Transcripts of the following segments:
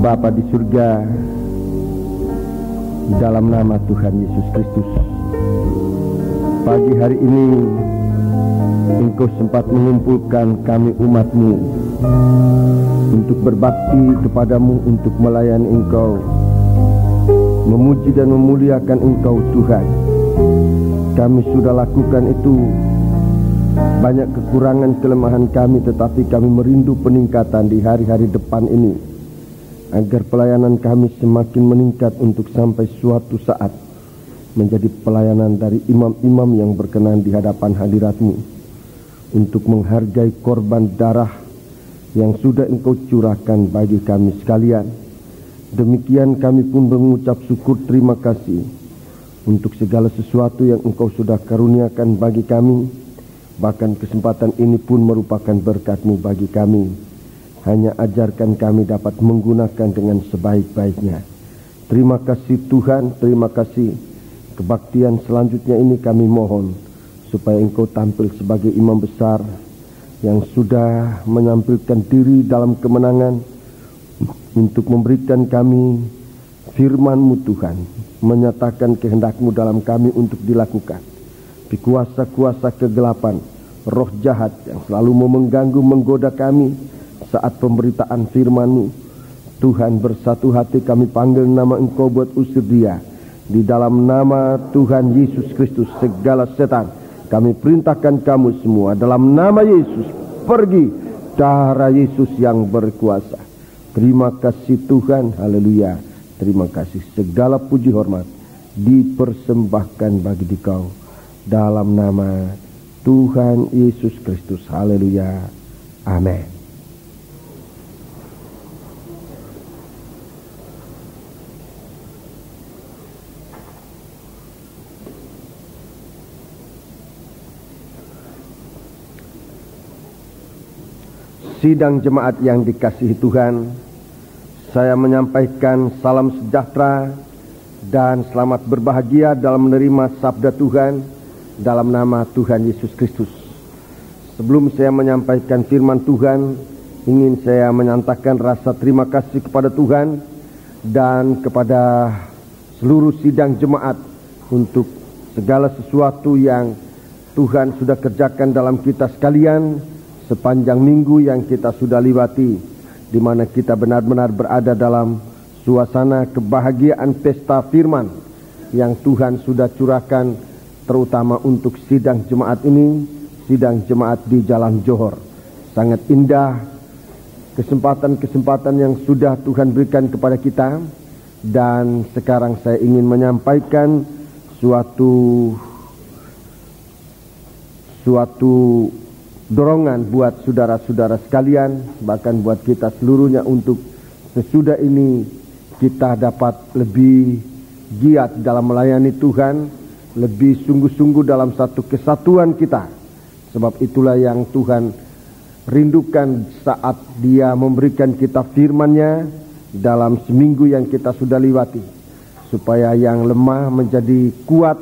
Bapa di surga, dalam nama Tuhan Yesus Kristus, pagi hari ini Engkau sempat mengumpulkan kami umat-Mu untuk berbakti kepadamu, untuk melayani Engkau, memuji dan memuliakan Engkau Tuhan. Kami sudah lakukan itu, banyak kekurangan kelemahan kami, tetapi kami merindu peningkatan di hari-hari depan ini, agar pelayanan kami semakin meningkat untuk sampai suatu saat menjadi pelayanan dari imam-imam yang berkenan di hadapan hadirat-Mu, untuk menghargai korban darah yang sudah Engkau curahkan bagi kami sekalian. Demikian kami pun mengucap syukur terima kasih untuk segala sesuatu yang Engkau sudah karuniakan bagi kami. Bahkan kesempatan ini pun merupakan berkat-Mu bagi kami. Hanya ajarkan kami dapat menggunakan dengan sebaik-baiknya. Terima kasih Tuhan, terima kasih. Kebaktian selanjutnya ini kami mohon supaya Engkau tampil sebagai imam besar yang sudah menampilkan diri dalam kemenangan untuk memberikan kami firman-Mu Tuhan, menyatakan kehendak-Mu dalam kami untuk dilakukan. Di kuasa-kuasa kegelapan, roh jahat yang selalu mau mengganggu, menggoda kami saat pemberitaan firman-Mu, Tuhan, bersatu hati kami panggil nama Engkau buat usir dia. Di dalam nama Tuhan Yesus Kristus, segala setan kami perintahkan kamu semua dalam nama Yesus, pergi. Darah Yesus yang berkuasa. Terima kasih Tuhan, haleluya. Terima kasih, segala puji hormat dipersembahkan bagi Dikau dalam nama Tuhan Yesus Kristus, haleluya, amin. Sidang jemaat yang dikasihi Tuhan, saya menyampaikan salam sejahtera dan selamat berbahagia dalam menerima sabda Tuhan dalam nama Tuhan Yesus Kristus. Sebelum saya menyampaikan firman Tuhan, ingin saya menyatakan rasa terima kasih kepada Tuhan dan kepada seluruh sidang jemaat untuk segala sesuatu yang Tuhan sudah kerjakan dalam kita sekalian sepanjang minggu yang kita sudah lewati, di mana kita benar-benar berada dalam suasana kebahagiaan pesta firman yang Tuhan sudah curahkan, terutama untuk sidang jemaat ini, sidang jemaat di Jalan Johor. Sangat indah kesempatan-kesempatan yang sudah Tuhan berikan kepada kita, dan sekarang saya ingin menyampaikan suatu dorongan buat saudara-saudara sekalian, bahkan buat kita seluruhnya, untuk sesudah ini kita dapat lebih giat dalam melayani Tuhan, lebih sungguh-sungguh dalam satu kesatuan kita. Sebab itulah yang Tuhan rindukan saat Dia memberikan kita firman-Nya dalam seminggu yang kita sudah lewati, supaya yang lemah menjadi kuat,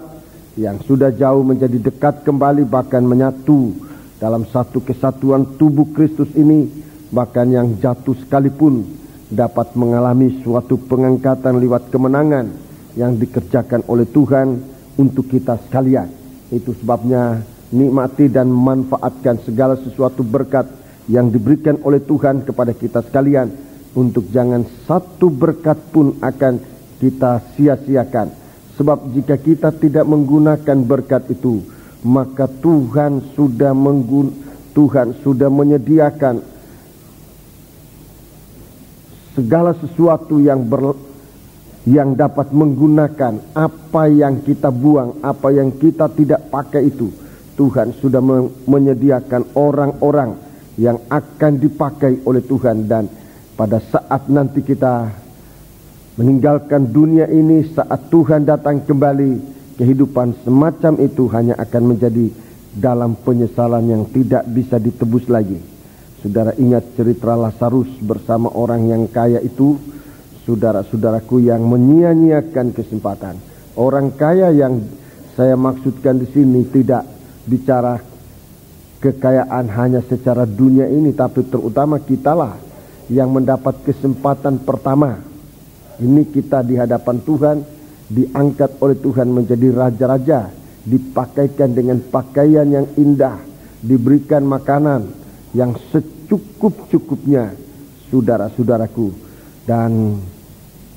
yang sudah jauh menjadi dekat kembali, bahkan menyatu dalam satu kesatuan tubuh Kristus ini. Bahkan yang jatuh sekalipun dapat mengalami suatu pengangkatan lewat kemenangan yang dikerjakan oleh Tuhan untuk kita sekalian. Itu sebabnya nikmati dan manfaatkan segala sesuatu berkat yang diberikan oleh Tuhan kepada kita sekalian, untuk jangan satu berkat pun akan kita sia-siakan. Sebab jika kita tidak menggunakan berkat itu, maka Tuhan sudah menyediakan segala sesuatu yang dapat menggunakan apa yang kita buang, apa yang kita tidak pakai itu. Tuhan sudah menyediakan orang-orang yang akan dipakai oleh Tuhan, dan pada saat nanti kita meninggalkan dunia ini, saat Tuhan datang kembali, kehidupan semacam itu hanya akan menjadi dalam penyesalan yang tidak bisa ditebus lagi. Saudara ingat cerita Lazarus bersama orang yang kaya itu, saudara-saudaraku, yang menyia-nyiakan kesempatan. Orang kaya yang saya maksudkan di sini tidak bicara kekayaan hanya secara dunia ini, tapi terutama kitalah yang mendapat kesempatan pertama. Ini kita di hadapan Tuhan, diangkat oleh Tuhan menjadi raja-raja, dipakaikan dengan pakaian yang indah, diberikan makanan yang secukup-cukupnya, saudara-saudaraku. Dan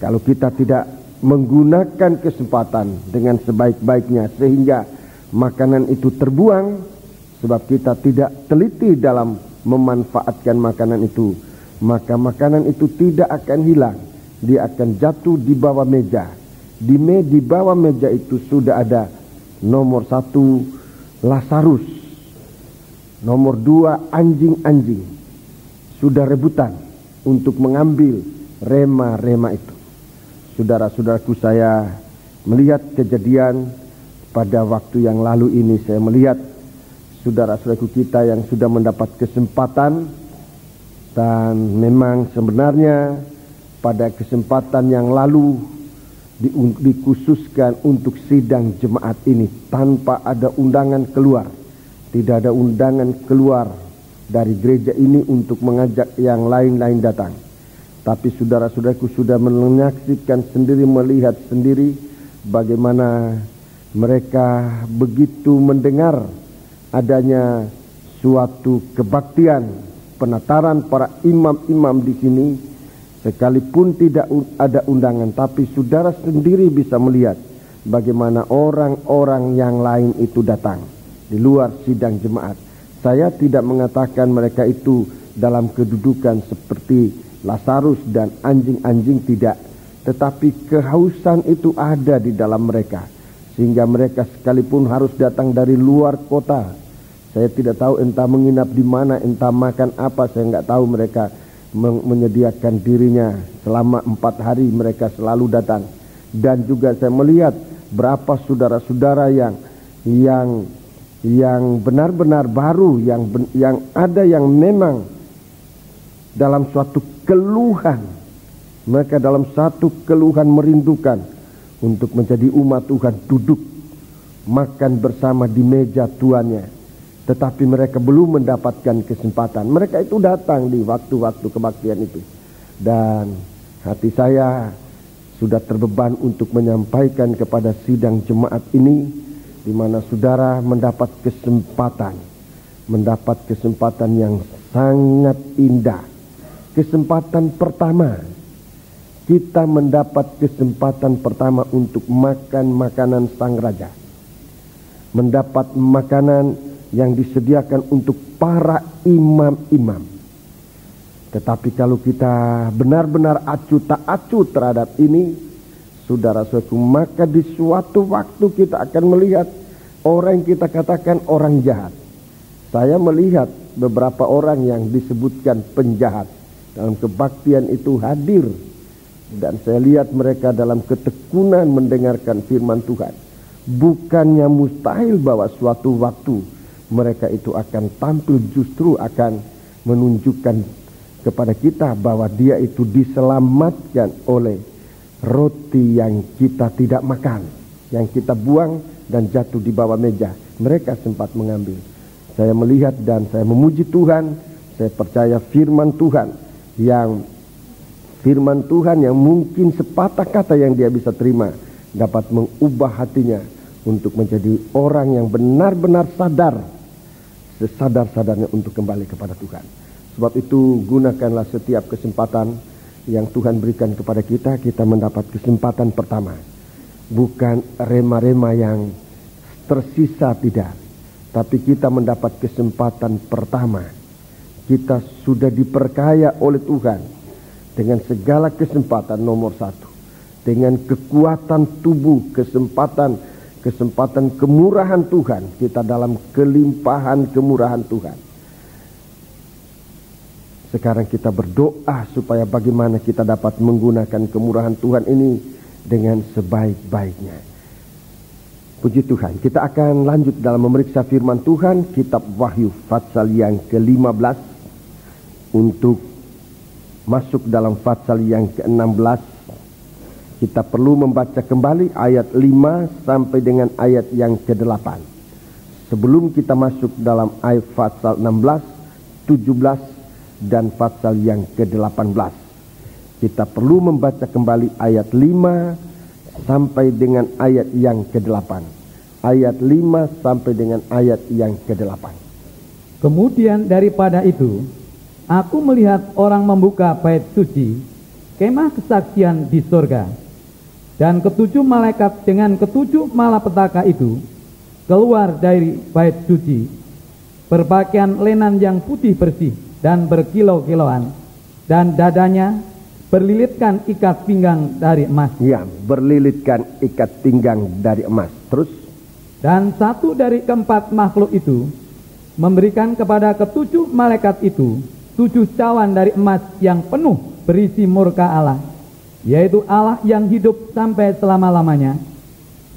kalau kita tidak menggunakan kesempatan dengan sebaik-baiknya sehingga makanan itu terbuang, sebab kita tidak teliti dalam memanfaatkan makanan itu, maka makanan itu tidak akan hilang. Dia akan jatuh di bawah meja. Di bawah meja itu sudah ada nomor 1 Lazarus, nomor 2 anjing-anjing sudah rebutan untuk mengambil rema-rema itu. Saudara-saudaraku, saya melihat kejadian pada waktu yang lalu ini. Saya melihat saudara-saudaraku kita yang sudah mendapat kesempatan, dan memang sebenarnya pada kesempatan yang lalu dikhususkan untuk sidang jemaat ini tanpa ada undangan keluar. Tidak ada undangan keluar dari gereja ini untuk mengajak yang lain-lain datang. Tapi saudara-saudaraku sudah menyaksikan sendiri, melihat sendiri bagaimana mereka begitu mendengar adanya suatu kebaktian penataran para imam-imam di sini. Sekalipun tidak ada undangan, tapi saudara sendiri bisa melihat bagaimana orang-orang yang lain itu datang di luar sidang jemaat. Saya tidak mengatakan mereka itu dalam kedudukan seperti Lazarus dan anjing-anjing, tidak. Tetapi kehausan itu ada di dalam mereka, sehingga mereka sekalipun harus datang dari luar kota. Saya tidak tahu entah menginap di mana, entah makan apa, saya nggak tahu. Mereka menyediakan dirinya selama 4 hari, mereka selalu datang. Dan juga saya melihat berapa saudara-saudara yang benar-benar baru, yang ada yang memang dalam suatu keluhan, mereka dalam satu keluhan merindukan untuk menjadi umat Tuhan, duduk makan bersama di meja tuannya. Tetapi mereka belum mendapatkan kesempatan. Mereka itu datang di waktu-waktu kebaktian itu. Dan hati saya sudah terbeban untuk menyampaikan kepada sidang jemaat ini, di mana saudara mendapat kesempatan yang sangat indah. Kesempatan pertama, kita mendapat kesempatan pertama untuk makan makanan sang raja. Mendapat makanan yang disediakan untuk para imam-imam. Tetapi kalau kita benar-benar acuh tak acuh terhadap ini, saudara-saudaraku, maka di suatu waktu kita akan melihat orang yang kita katakan orang jahat. Saya melihat beberapa orang yang disebutkan penjahat dalam kebaktian itu hadir, dan saya lihat mereka dalam ketekunan mendengarkan firman Tuhan. Bukannya mustahil bahwa suatu waktu mereka itu akan tampil, justru akan menunjukkan kepada kita bahwa dia itu diselamatkan oleh roti yang kita tidak makan, yang kita buang dan jatuh di bawah meja. Mereka sempat mengambil. Saya melihat dan saya memuji Tuhan. Saya percaya firman Tuhan yang mungkin sepatah kata yang dia bisa terima dapat mengubah hatinya untuk menjadi orang yang benar-benar sadar, sesadar-sadarnya untuk kembali kepada Tuhan. Sebab itu gunakanlah setiap kesempatan yang Tuhan berikan kepada kita. Kita mendapat kesempatan pertama, bukan rema-rema yang tersisa, tidak. Tapi kita mendapat kesempatan pertama. Kita sudah diperkaya oleh Tuhan dengan segala kesempatan. Nomor 1, dengan kekuatan tubuh, kesempatan kemurahan Tuhan. Kita dalam kelimpahan kemurahan Tuhan. Sekarang kita berdoa supaya bagaimana kita dapat menggunakan kemurahan Tuhan ini dengan sebaik-baiknya. Puji Tuhan. Kita akan lanjut dalam memeriksa firman Tuhan, kitab Wahyu pasal yang ke-15. Untuk masuk dalam pasal yang ke-16, kita perlu membaca kembali ayat 5 sampai dengan ayat yang ke-8. Sebelum kita masuk dalam ayat pasal 16, 17 dan pasal yang ke-18. Kita perlu membaca kembali ayat 5 sampai dengan ayat yang ke-8. Ayat 5 sampai dengan ayat yang ke-8. Kemudian daripada itu, aku melihat orang membuka bait suci, kemah kesaksian di sorga. Dan ketujuh malaikat dengan ketujuh malapetaka itu keluar dari bait suci, berpakaian lenan yang putih bersih dan berkilau-kilauan, dan dadanya berlilitkan ikat pinggang dari emas. Ya, berlilitkan ikat pinggang dari emas. Terus, dan satu dari keempat makhluk itu memberikan kepada ketujuh malaikat itu 7 cawan dari emas yang penuh berisi murka Allah, yaitu Allah yang hidup sampai selama-lamanya.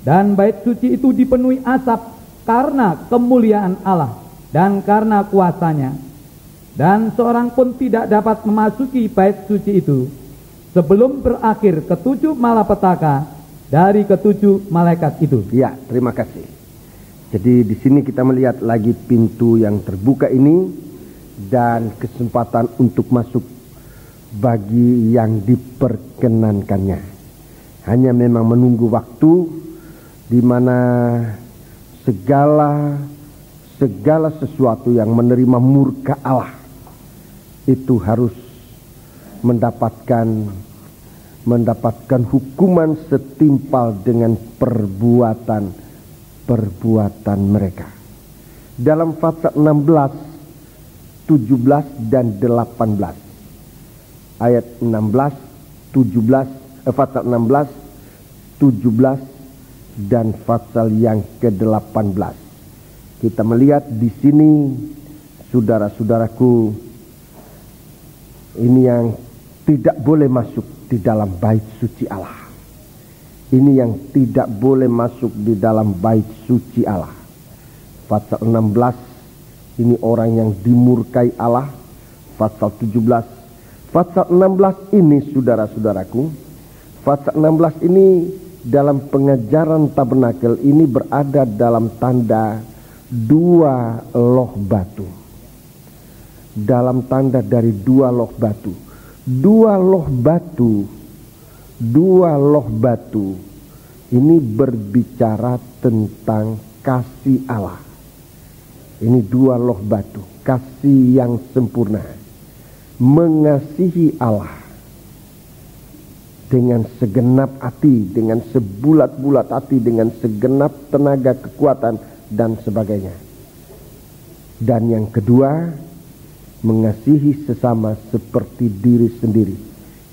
Dan bait suci itu dipenuhi asap karena kemuliaan Allah dan karena kuasanya. Dan seorang pun tidak dapat memasuki bait suci itu sebelum berakhir ketujuh malapetaka dari ketujuh malaikat itu. Ya, terima kasih. Jadi di sini kita melihat lagi pintu yang terbuka ini dan kesempatan untuk masuk bagi yang diperkenankannya. Hanya memang menunggu waktu di mana segala sesuatu yang menerima murka Allah itu harus mendapatkan hukuman setimpal dengan perbuatan mereka. Dalam pasal 16, 17 dan 18. Ayat 16, 17, pasal 16, 17 dan pasal yang ke-18. Kita melihat di sini, saudara-saudaraku, ini yang tidak boleh masuk di dalam bait suci Allah. Ini yang tidak boleh masuk di dalam bait suci Allah. Pasal 16, ini orang yang dimurkai Allah. Pasal 17, pasal 16 ini, saudara-saudaraku, pasal 16 ini dalam pengajaran tabernakel ini berada dalam tanda 2 loh batu. Dalam tanda dari 2 loh batu. 2 loh batu ini berbicara tentang kasih Allah. Ini 2 loh batu, kasih yang sempurna, mengasihi Allah dengan segenap hati, dengan sebulat-bulat hati, dengan segenap tenaga, kekuatan, dan sebagainya. Dan yang kedua, mengasihi sesama seperti diri sendiri.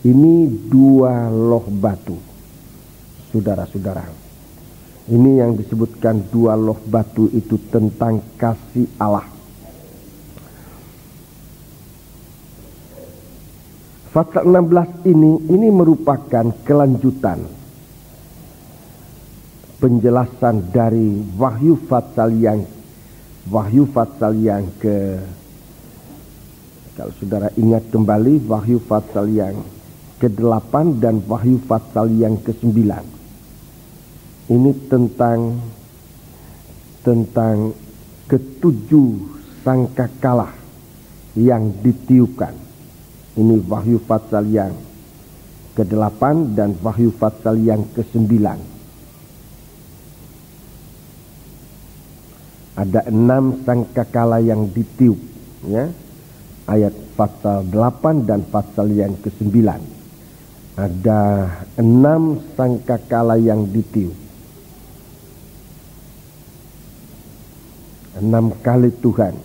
Ini 2 loh batu, saudara-saudara. Ini yang disebutkan 2 loh batu itu tentang kasih Allah. Pasal 16 ini merupakan kelanjutan penjelasan dari Wahyu pasal yang ke, kalau saudara ingat kembali, Wahyu pasal yang ke-8 dan Wahyu pasal yang ke-9. Ini tentang ketujuh sangkakala yang ditiupkan. Ini Wahyu pasal yang ke-8 dan Wahyu pasal yang ke-9. Ada 6 sangkakala yang ditiup, ya. Ayat pasal 8 dan pasal yang ke-9. Ada 6 sangkakala yang ditiup. 6 kali Tuhan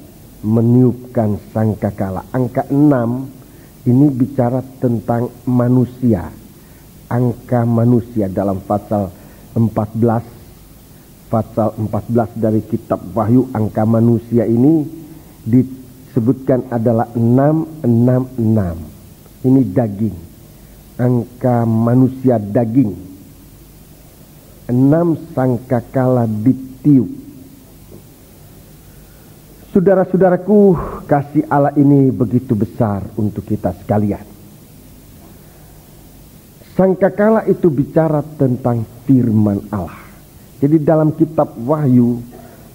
meniupkan sangkakala. Angka 6 ini bicara tentang manusia. Angka manusia dalam pasal 14. Pasal 14 dari kitab Wahyu, angka manusia ini disebutkan adalah 666. Ini daging. Angka manusia daging. 6 sangkakala ditiup. Saudara-saudaraku, kasih Allah ini begitu besar untuk kita sekalian. Sangkakala itu bicara tentang firman Allah. Jadi dalam kitab Wahyu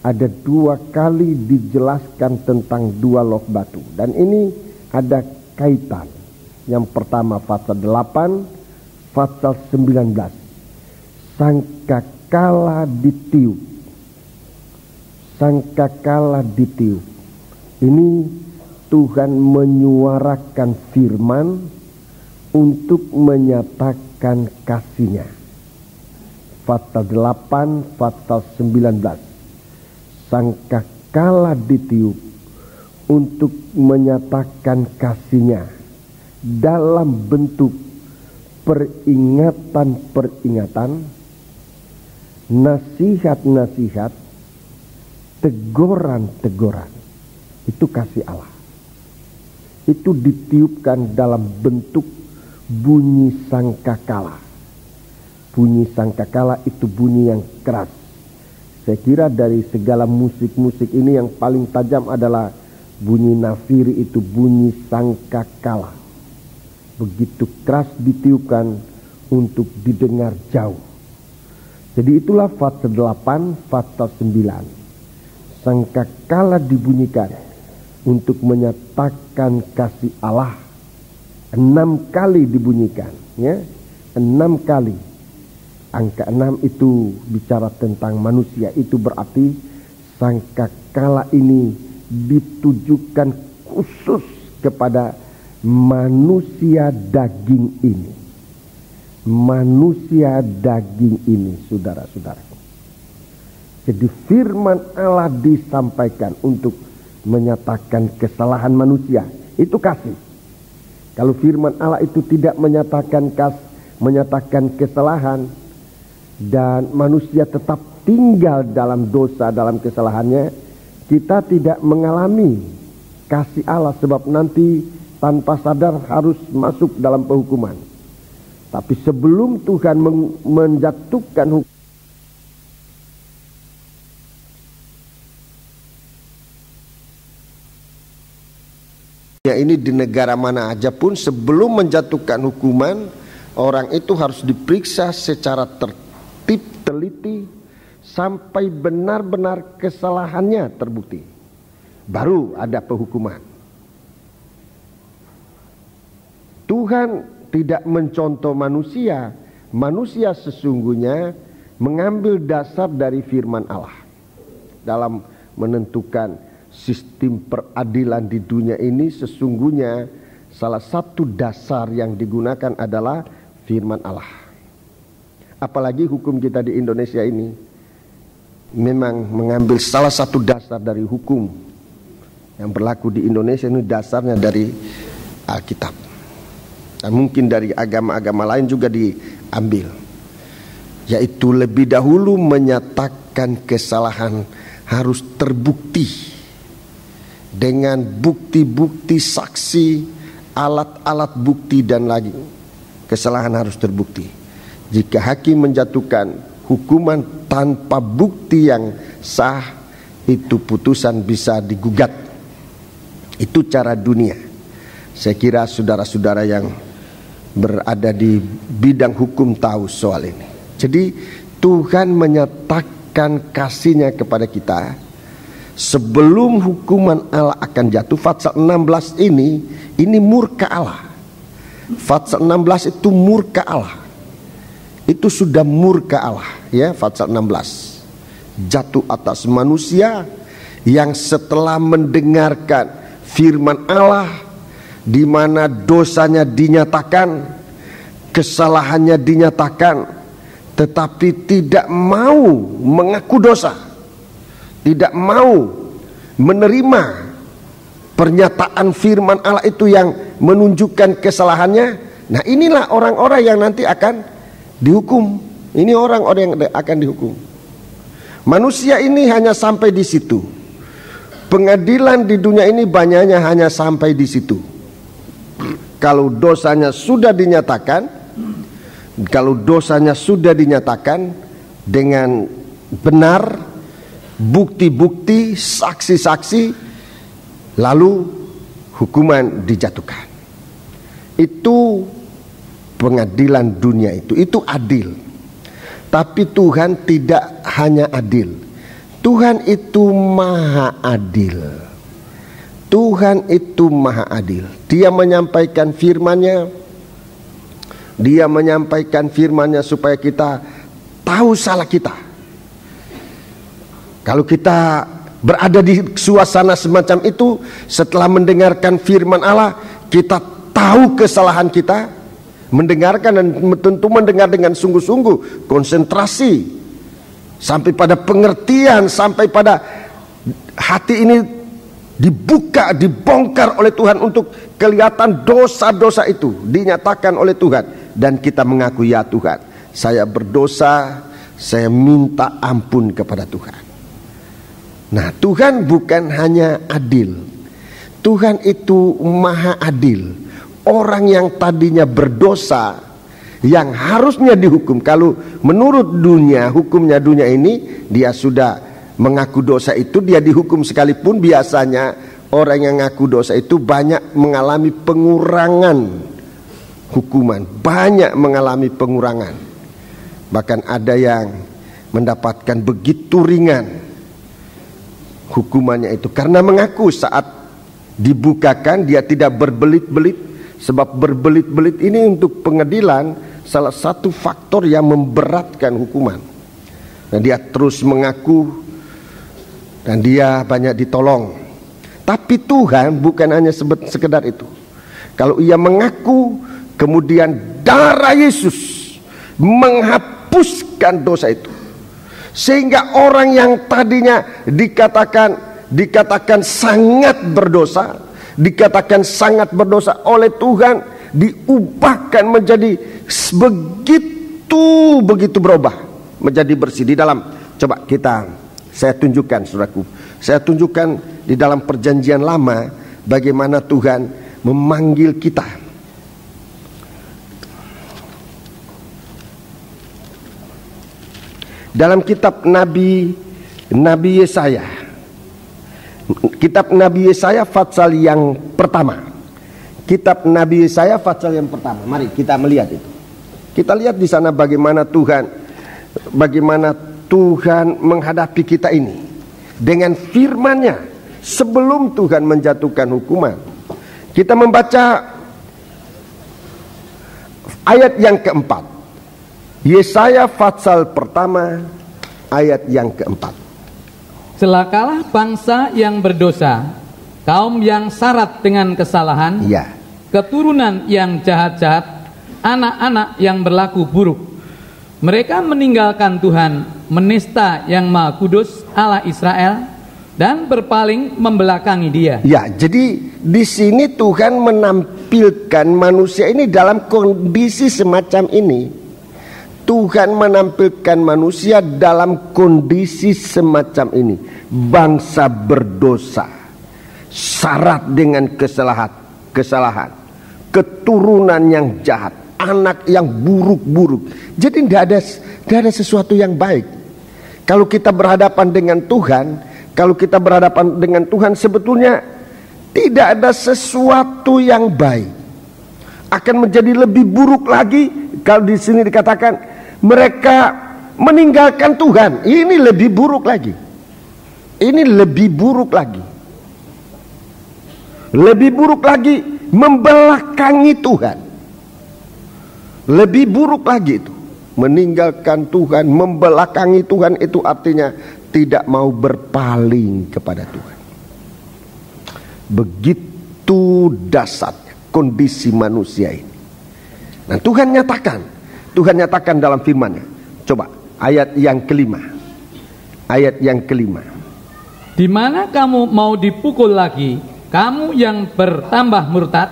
ada 2 kali dijelaskan tentang 2 loh batu. Dan ini ada kaitan. Yang pertama pasal 8, pasal 19. Sangkakala ditiup. Sangkakala ditiup. Ini Tuhan menyuarakan firman untuk menyatakan kasih-Nya. Pasal 8, pasal 19. Sangkakala ditiup untuk menyatakan kasih-Nya dalam bentuk peringatan-peringatan, nasihat-nasihat, teguran-teguran. Itu kasih Allah. Itu ditiupkan dalam bentuk bunyi sangkakala. Bunyi sangkakala itu bunyi yang keras. Saya kira dari segala musik-musik ini yang paling tajam adalah bunyi nafiri, itu bunyi sangkakala. Begitu keras ditiupkan untuk didengar jauh. Jadi itulah pasal 8, pasal 9. Sangkakala dibunyikan untuk menyatakan kasih Allah. 6 kali dibunyikan, ya. 6 kali. Angka 6 itu bicara tentang manusia. Itu berarti sangkakala ini ditujukan khusus kepada manusia daging ini. Manusia daging ini, saudara-saudara. Jadi firman Allah disampaikan untuk menyatakan kesalahan manusia. Itu kasih. Kalau firman Allah itu tidak menyatakan kesalahan dan manusia tetap tinggal dalam dosa, dalam kesalahannya, kita tidak mengalami kasih Allah, sebab nanti tanpa sadar harus masuk dalam penghukuman. Tapi sebelum Tuhan menjatuhkan hukum, ya ini di negara mana aja pun, sebelum menjatuhkan hukuman, orang itu harus diperiksa secara tertib, teliti, sampai benar-benar kesalahannya terbukti. Baru ada penghukuman. Tuhan tidak mencontoh manusia. Manusia sesungguhnya mengambil dasar dari firman Allah dalam menentukan sistem peradilan di dunia ini. Sesungguhnya salah satu dasar yang digunakan adalah firman Allah. Apalagi hukum kita di Indonesia ini memang mengambil salah satu dasar dari hukum yang berlaku di Indonesia ini, dasarnya dari Alkitab. Dan mungkin dari agama-agama lain juga diambil, yaitu lebih dahulu menyatakan kesalahan harus terbukti dengan bukti-bukti, saksi, alat-alat bukti, dan lagi kesalahan harus terbukti. Jika hakim menjatuhkan hukuman tanpa bukti yang sah, itu putusan bisa digugat. Itu cara dunia. Saya kira saudara-saudara yang berada di bidang hukum tahu soal ini. Jadi Tuhan menyatakan kasih-Nya kepada kita sebelum hukuman Allah akan jatuh. Pasal 16 ini murka Allah. Pasal 16 itu murka Allah. Itu sudah murka Allah, ya. Pasal 16 jatuh atas manusia yang setelah mendengarkan firman Allah, di mana dosanya dinyatakan, kesalahannya dinyatakan, tetapi tidak mau mengaku dosa, tidak mau menerima pernyataan firman Allah itu yang menunjukkan kesalahannya. Nah, inilah orang-orang yang nanti akan dihukum. Ini orang-orang yang akan dihukum. Manusia ini hanya sampai di situ. Pengadilan di dunia ini banyaknya hanya sampai di situ. Kalau dosanya sudah dinyatakan, dengan benar, bukti-bukti, saksi-saksi, lalu hukuman dijatuhkan. Itu pengadilan dunia itu adil. Tapi Tuhan tidak hanya adil. Tuhan itu maha adil. Tuhan itu maha adil. Dia menyampaikan firman-Nya. Dia menyampaikan firman-Nya supaya kita tahu salah kita. Kalau kita berada di suasana semacam itu, setelah mendengarkan firman Allah, kita tahu kesalahan kita, mendengarkan dan tentu mendengar dengan sungguh-sungguh, konsentrasi, sampai pada pengertian, sampai pada hati ini dibuka, dibongkar oleh Tuhan untuk kelihatan dosa-dosa itu dinyatakan oleh Tuhan, dan kita mengaku, ya Tuhan, saya berdosa, saya minta ampun kepada Tuhan. Nah, Tuhan bukan hanya adil, Tuhan itu maha adil. Orang yang tadinya berdosa, yang harusnya dihukum, kalau menurut dunia, hukumnya dunia ini, dia sudah mengaku dosa itu, dia dihukum sekalipun. Biasanya orang yang ngaku dosa itu banyak mengalami pengurangan hukuman, banyak mengalami pengurangan. Bahkan ada yang mendapatkan begitu ringan hukumannya itu karena mengaku saat dibukakan dia tidak berbelit-belit. Sebab berbelit-belit ini untuk pengadilan salah satu faktor yang memberatkan hukuman. Nah, dia terus mengaku dan dia banyak ditolong. Tapi Tuhan bukan hanya sekedar itu. Kalau ia mengaku, kemudian darah Yesus menghapuskan dosa itu, sehingga orang yang tadinya dikatakan sangat berdosa, dikatakan sangat berdosa oleh Tuhan, diubahkan menjadi begitu berubah, menjadi bersih. Di dalam, coba saya tunjukkan, saudaraku, saya tunjukkan di dalam perjanjian lama bagaimana Tuhan memanggil kita. Dalam kitab Nabi Yesaya, kitab Nabi Yesaya pasal yang pertama. Kitab Nabi Yesaya pasal yang pertama. Mari kita melihat itu. Kita lihat di sana bagaimana Tuhan menghadapi kita ini dengan firman-Nya sebelum Tuhan menjatuhkan hukuman. Kita membaca ayat yang keempat, Yesaya pasal pertama ayat yang keempat. Celakalah bangsa yang berdosa, kaum yang syarat dengan kesalahan, ya, keturunan yang jahat-jahat, anak-anak yang berlaku buruk. Mereka meninggalkan Tuhan, menista yang Maha Kudus Allah Israel, dan berpaling membelakangi Dia. Ya, jadi di sini Tuhan menampilkan manusia ini dalam kondisi semacam ini. Tuhan menampilkan manusia dalam kondisi semacam ini. Bangsa berdosa, syarat dengan kesalahan, keturunan yang jahat, anak yang buruk-buruk. Jadi tidak ada sesuatu yang baik. Kalau kita berhadapan dengan Tuhan, sebetulnya tidak ada sesuatu yang baik. Akan menjadi lebih buruk lagi. Kalau di sini dikatakan mereka meninggalkan Tuhan, ini lebih buruk lagi. Ini lebih buruk lagi. Lebih buruk lagi membelakangi Tuhan. Lebih buruk lagi itu, meninggalkan Tuhan, membelakangi Tuhan, itu artinya tidak mau berpaling kepada Tuhan. Begitu dasarnya kondisi manusia ini. Nah, Tuhan nyatakan dalam firman-Nya. Coba ayat yang kelima. Ayat yang kelima. Di mana kamu mau dipukul lagi, kamu yang bertambah murtad,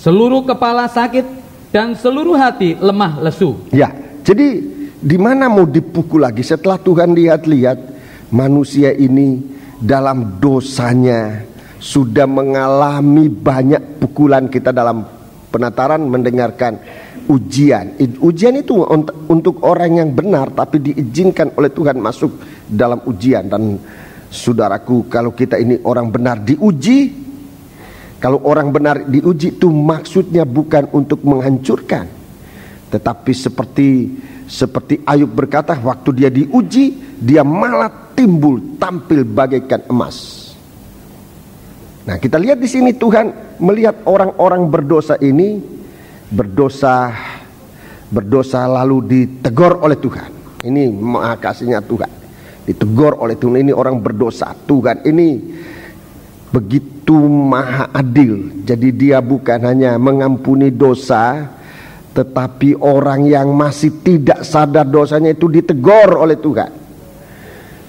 seluruh kepala sakit dan seluruh hati lemah lesu. Ya, jadi di mana mau dipukul lagi? Setelah Tuhan lihat-lihat manusia ini dalam dosanya sudah mengalami banyak pukulan. Kita dalam penataran mendengarkan ujian. Ujian itu untuk orang yang benar, tapi diizinkan oleh Tuhan masuk dalam ujian. Dan saudaraku, kalau kita ini orang benar diuji, kalau orang benar diuji itu maksudnya bukan untuk menghancurkan, tetapi seperti Ayub berkata, waktu dia diuji, dia malah tampil bagaikan emas. Nah, kita lihat di sini Tuhan melihat orang-orang berdosa ini berdosa lalu ditegur oleh Tuhan. Ini maha kasihnya Tuhan. Ditegur oleh Tuhan, ini orang berdosa. Tuhan ini begitu maha adil. Jadi dia bukan hanya mengampuni dosa, tetapi orang yang masih tidak sadar dosanya itu ditegur oleh Tuhan.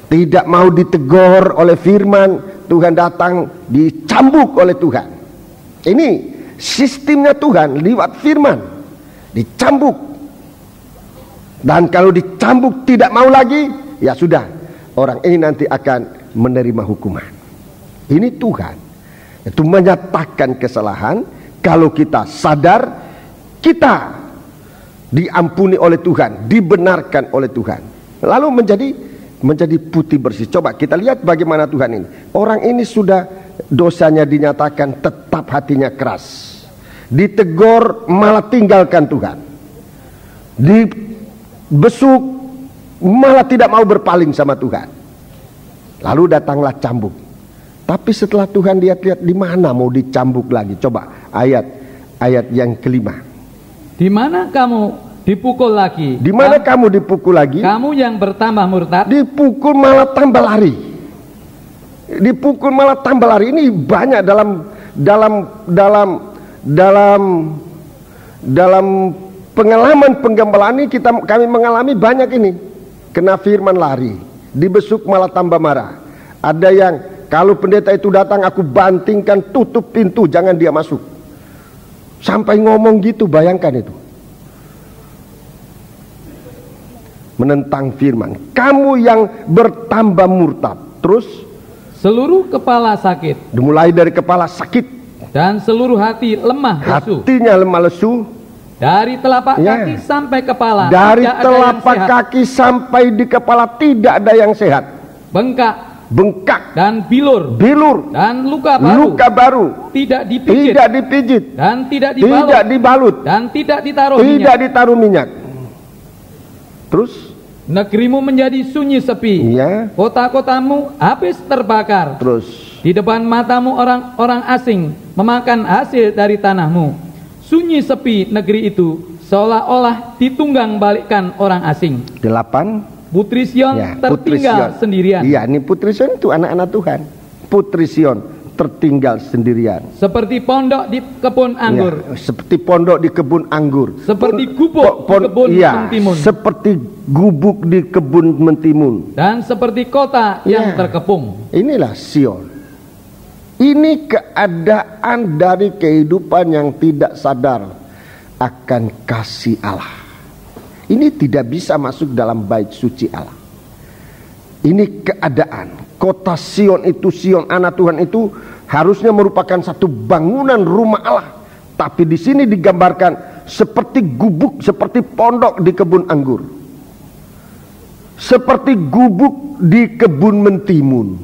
Tidak mau ditegur oleh firman, Tuhan datang dicambuk oleh Tuhan. Ini sistemnya Tuhan lewat firman, dicambuk. Dan kalau dicambuk tidak mau lagi, ya sudah, orang ini nanti akan menerima hukuman. Ini Tuhan itu menyatakan kesalahan. Kalau kita sadar, kita diampuni oleh Tuhan, dibenarkan oleh Tuhan, lalu menjadi putih bersih. Coba kita lihat bagaimana Tuhan ini. Orang ini sudah dosanya dinyatakan, tetap hatinya keras, ditegur malah tinggalkan Tuhan, dibesuk malah tidak mau berpaling sama Tuhan. Lalu datanglah cambuk. Tapi setelah Tuhan lihat-lihat, di mana mau dicambuk lagi? Coba ayat yang kelima. Di mana kamu dipukul lagi? Di mana kamu dipukul lagi? Kamu yang bertambah murtad. Dipukul malah tambah lari. Dipukul malah tambah lari. Ini banyak dalam pengalaman penggembalaan ini kami mengalami banyak ini. Kena firman lari, dibesuk malah tambah marah. Ada yang kalau pendeta itu datang, aku bantingkan, tutup pintu, jangan dia masuk. Sampai ngomong gitu, bayangkan itu. Menentang firman. Kamu yang bertambah murtad. Terus seluruh kepala sakit. Dimulai dari kepala sakit. Dan seluruh hati lemah lesu. Hatinya lemah lesu. Dari telapak kaki sampai kepala. Dari telapak kaki sampai di kepala tidak ada yang sehat. Bengkak dan bilur dan luka baru tidak dipijit dan tidak dibalut dan tidak ditaruh minyak. Terus negerimu menjadi sunyi sepi, kota-kotamu habis terbakar. Terus di depan matamu orang-orang asing memakan hasil dari tanahmu. Sunyi sepi negeri itu, seolah-olah ditunggang balikkan orang asing. 8. Putri Sion tertinggal sendirian. Iya, ini Putri Sion itu anak-anak Tuhan. Putri Sion tertinggal sendirian. Seperti pondok di kebun anggur. Ya, seperti pondok di kebun anggur. Seperti gubuk di kebun mentimun. Seperti gubuk di kebun mentimun. Dan seperti kota yang terkepung. Inilah Sion. Ini keadaan dari kehidupan yang tidak sadar akan kasih Allah. Ini tidak bisa masuk dalam bait suci Allah. Ini keadaan. Kota Sion itu, Sion anak Tuhan itu harusnya merupakan satu bangunan rumah Allah. Tapi di sini digambarkan seperti gubuk, seperti pondok di kebun anggur. Seperti gubuk di kebun mentimun.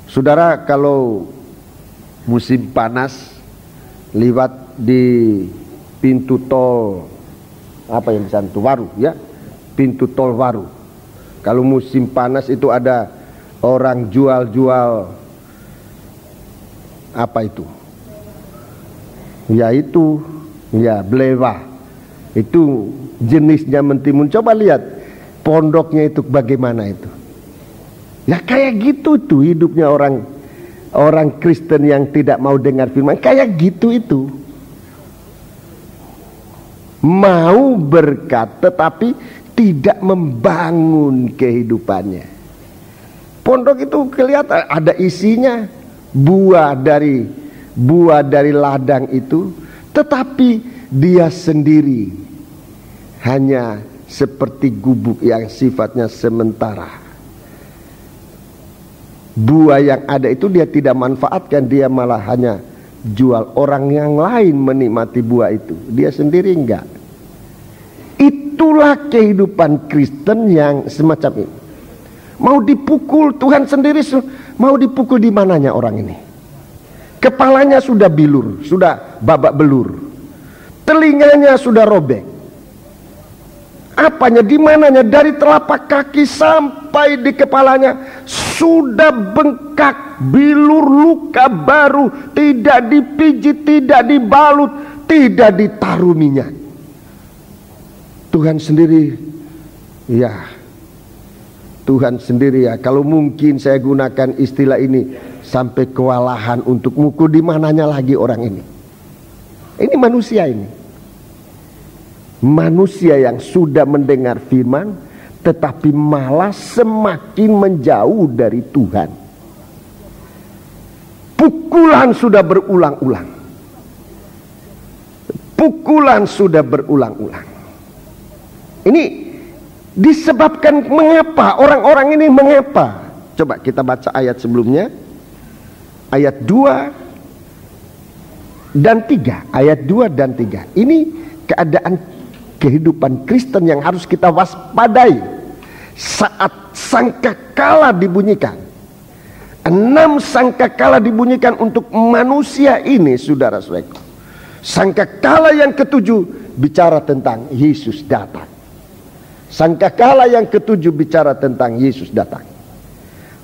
Saudara, kalau musim panas lewat di pintu tol apa yang di sana itu Waru, ya, pintu tol Waru. Kalau musim panas itu ada orang jual-jual apa itu? Yaitu belewah. Itu jenisnya mentimun. Coba lihat pondoknya itu bagaimana itu. Ya kayak gitu tuh hidupnya orang Kristen yang tidak mau dengar firman. Kayak gitu itu. Mau berkat tetapi tidak membangun kehidupannya. Pondok itu kelihatan ada isinya, buah dari ladang itu, tetapi dia sendiri hanya seperti gubuk yang sifatnya sementara. Buah yang ada itu dia tidak manfaatkan, dia malah hanya jual, orang yang lain menikmati buah itu, dia sendiri enggak. Itulah kehidupan Kristen yang semacam ini. Mau dipukul, Tuhan sendiri mau dipukul di mananya orang ini. Kepalanya sudah bilur, sudah babak belur. Telinganya sudah robek. Apanya, di mananya, dari telapak kaki sampai di kepalanya sudah bengkak. bilur luka baru, tidak dipijit, tidak dibalut, tidak ditaruh minyak. Tuhan sendiri, ya, Tuhan sendiri ya. Kalau mungkin saya gunakan istilah ini, sampai kewalahan untuk mukul, di mananya lagi orang ini. Ini manusia ini. Manusia yang sudah mendengar firman, tetapi malah semakin menjauh dari Tuhan. Pukulan sudah berulang-ulang. Pukulan sudah berulang-ulang. Ini disebabkan mengapa orang-orang ini mengapa? Coba kita baca ayat sebelumnya. Ayat 2 dan 3. Ayat 2 dan 3. Ini keadaan kehidupan Kristen yang harus kita waspadai saat sangkakala dibunyikan. 6 sangkakala dibunyikan untuk manusia ini, saudara-saudaraku. Sangkakala yang ketujuh bicara tentang Yesus datang. Sangkakala yang ketujuh bicara tentang Yesus datang.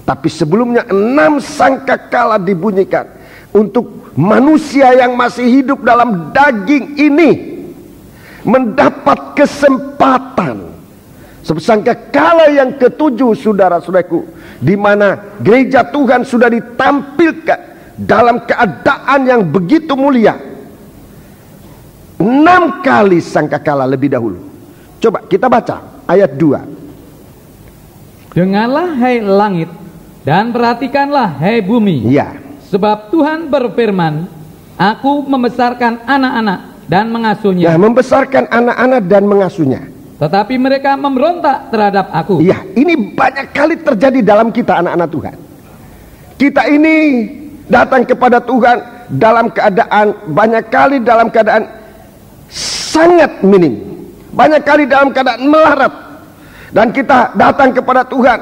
Tapi sebelumnya 6 sangkakala dibunyikan untuk manusia yang masih hidup dalam daging ini mendapat kesempatan. Sangkakala yang ketujuh, saudara-saudaraku, di mana gereja Tuhan sudah ditampilkan dalam keadaan yang begitu mulia. 6 kali sangkakala lebih dahulu. Coba kita baca ayat 2. Dengarlah hai langit, dan perhatikanlah hai bumi. Ya. Sebab Tuhan berfirman, Aku membesarkan anak-anak dan mengasuhnya. Ya, membesarkan anak-anak dan mengasuhnya. Tetapi mereka memberontak terhadap Aku. Ya, ini banyak kali terjadi dalam kita anak-anak Tuhan. Kita ini datang kepada Tuhan dalam keadaan, banyak kali dalam keadaan sangat minim. Banyak kali dalam keadaan melarat. Dan kita datang kepada Tuhan.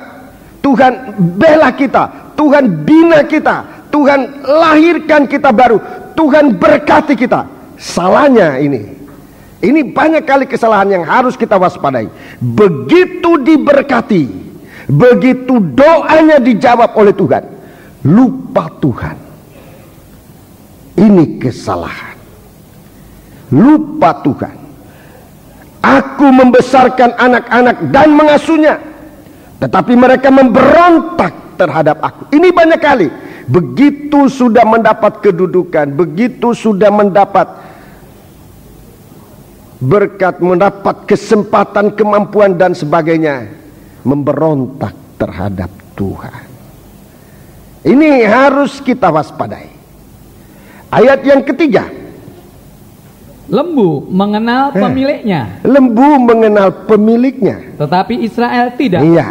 Tuhan bela kita. Tuhan bina kita. Tuhan lahirkan kita baru. Tuhan berkati kita. Salahnya ini. Ini banyak kali kesalahan yang harus kita waspadai. Begitu diberkati, begitu doanya dijawab oleh Tuhan, lupa Tuhan. Ini kesalahan. Lupa Tuhan. Aku membesarkan anak-anak dan mengasuhnya, tetapi mereka memberontak terhadap Aku. Ini banyak kali. Begitu sudah mendapat kedudukan, begitu sudah mendapat berkat, mendapat kesempatan, kemampuan dan sebagainya, memberontak terhadap Tuhan. Ini harus kita waspadai. Ayat yang ketiga. Lembu mengenal pemiliknya. Lembu mengenal pemiliknya, tetapi Israel tidak. Iya.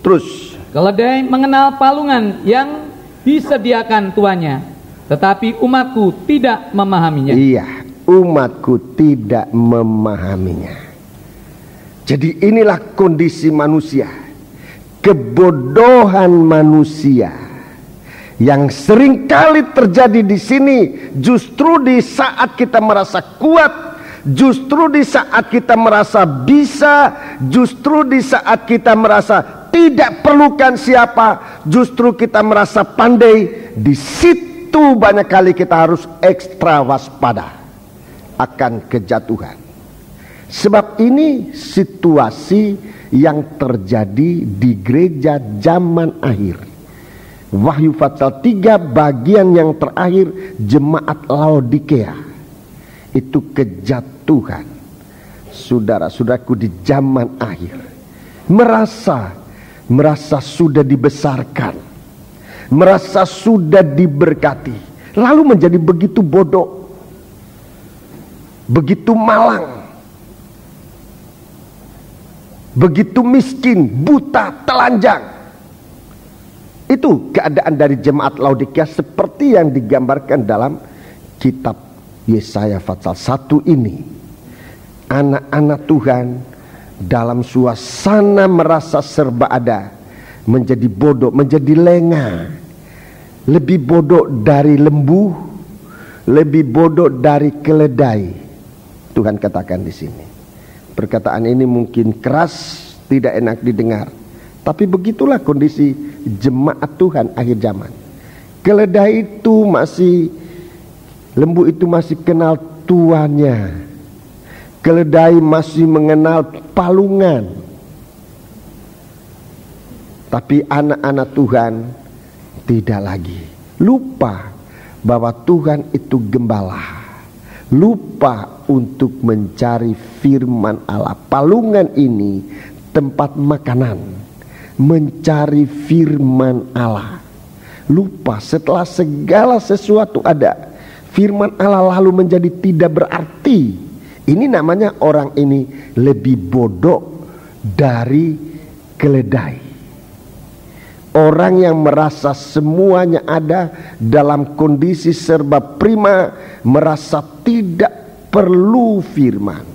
Terus. Keledai mengenal palungan yang disediakan tuannya, tetapi umatku tidak memahaminya. Iya, umatku tidak memahaminya. Jadi inilah kondisi manusia, kebodohan manusia yang sering kali terjadi di sini. Justru di saat kita merasa kuat, justru di saat kita merasa bisa, justru di saat kita merasa tidak perlukan siapa, justru kita merasa pandai, di situ banyak kali kita harus ekstra waspada akan kejatuhan. Sebab ini situasi yang terjadi di gereja zaman akhir. Wahyu pasal 3 bagian yang terakhir, jemaat Laodikea. Itu kejatuhan. Saudara-saudaraku di zaman akhir. Merasa sudah dibesarkan. Merasa sudah diberkati. Lalu menjadi begitu bodoh. Begitu malang. Begitu miskin, buta, telanjang. Itu keadaan dari jemaat Laodikea seperti yang digambarkan dalam kitab Yesaya pasal 1 ini. Anak-anak Tuhan dalam suasana merasa serba ada, menjadi bodoh, menjadi lengah. Lebih bodoh dari lembu, lebih bodoh dari keledai. Tuhan katakan di sini. Perkataan ini mungkin keras, tidak enak didengar. Tapi begitulah kondisi jemaat Tuhan akhir zaman. Keledai itu lembu itu masih kenal tuannya. Keledai masih mengenal palungan. Tapi anak-anak Tuhan tidak lagi. Lupa bahwa Tuhan itu gembala. Lupa untuk mencari firman Allah. Palungan ini tempat makanan. Mencari firman Allah. Lupa setelah segala sesuatu ada, firman Allah lalu menjadi tidak berarti. Ini namanya orang ini lebih bodoh dari keledai. Orang yang merasa semuanya ada dalam kondisi serba prima, merasa tidak perlu firman.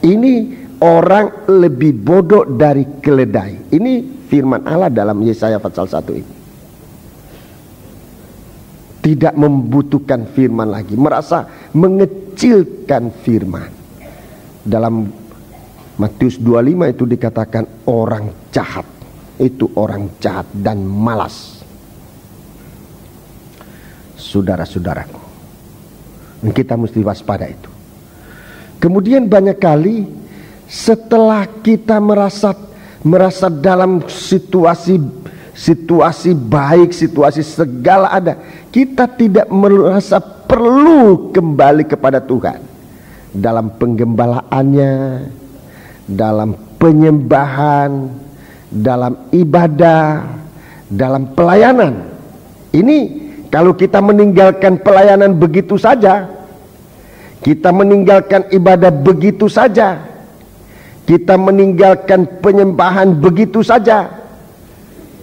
Ini orang lebih bodoh dari keledai. Ini firman Allah dalam Yesaya pasal 1 ini. Tidak membutuhkan firman lagi, merasa mengecilkan firman. Dalam Matius 25 itu dikatakan orang jahat. Itu orang jahat dan malas. Saudara-saudaraku, kita mesti waspada itu. Kemudian banyak kali setelah kita merasa dalam situasi baik, situasi segala ada, kita tidak merasa perlu kembali kepada Tuhan dalam penggembalaannya, dalam penyembahan, dalam ibadah, dalam pelayanan. Ini kalau kita meninggalkan pelayanan begitu saja, kita meninggalkan ibadah begitu saja, kita meninggalkan penyembahan begitu saja,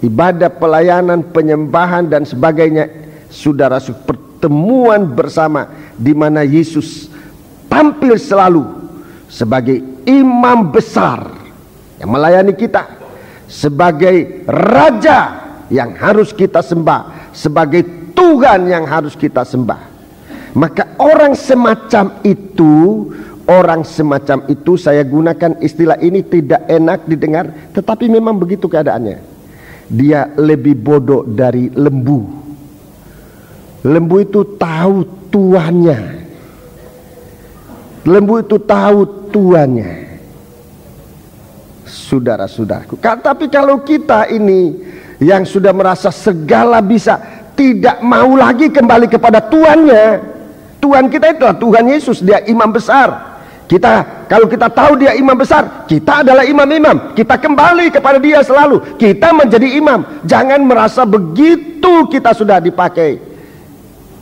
ibadah, pelayanan, penyembahan dan sebagainya, saudara, pertemuan bersama di mana Yesus tampil selalu sebagai imam besar yang melayani kita, sebagai raja yang harus kita sembah, sebagai Tuhan yang harus kita sembah. Maka orang semacam itu, saya gunakan istilah ini tidak enak didengar, tetapi memang begitu keadaannya. Dia lebih bodoh dari lembu. Lembu itu tahu tuannya. Lembu itu tahu tuannya. Saudara-saudaraku, tapi kalau kita ini yang sudah merasa segala bisa, tidak mau lagi kembali kepada tuannya. Tuhan kita itulah Tuhan Yesus, dia imam besar. Kalau kita tahu dia imam besar, kita adalah imam-imam. Kita kembali kepada dia selalu. Kita menjadi imam. Jangan merasa begitu kita sudah dipakai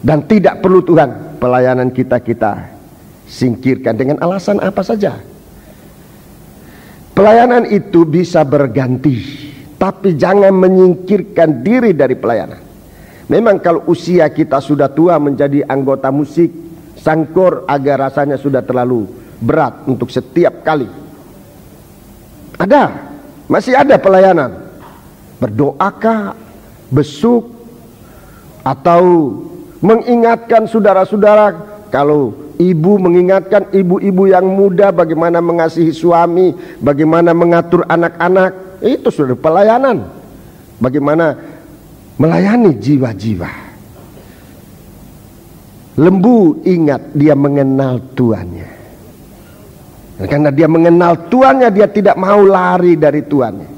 dan tidak perlu Tuhan. Pelayanan kita singkirkan dengan alasan apa saja. Pelayanan itu bisa berganti, tapi jangan menyingkirkan diri dari pelayanan. Memang kalau usia kita sudah tua, menjadi anggota musik, sangkor, agak rasanya sudah terlalu berat untuk setiap kali. Masih ada pelayanan. Berdoakah, besuk, atau mengingatkan saudara-saudara. Kalau ibu mengingatkan ibu-ibu yang muda bagaimana mengasihi suami, bagaimana mengatur anak-anak, itu sudah pelayanan. Bagaimana melayani jiwa-jiwa. Lembu ingat dia mengenal tuannya. Dan karena dia mengenal tuannya, dia tidak mau lari dari tuannya.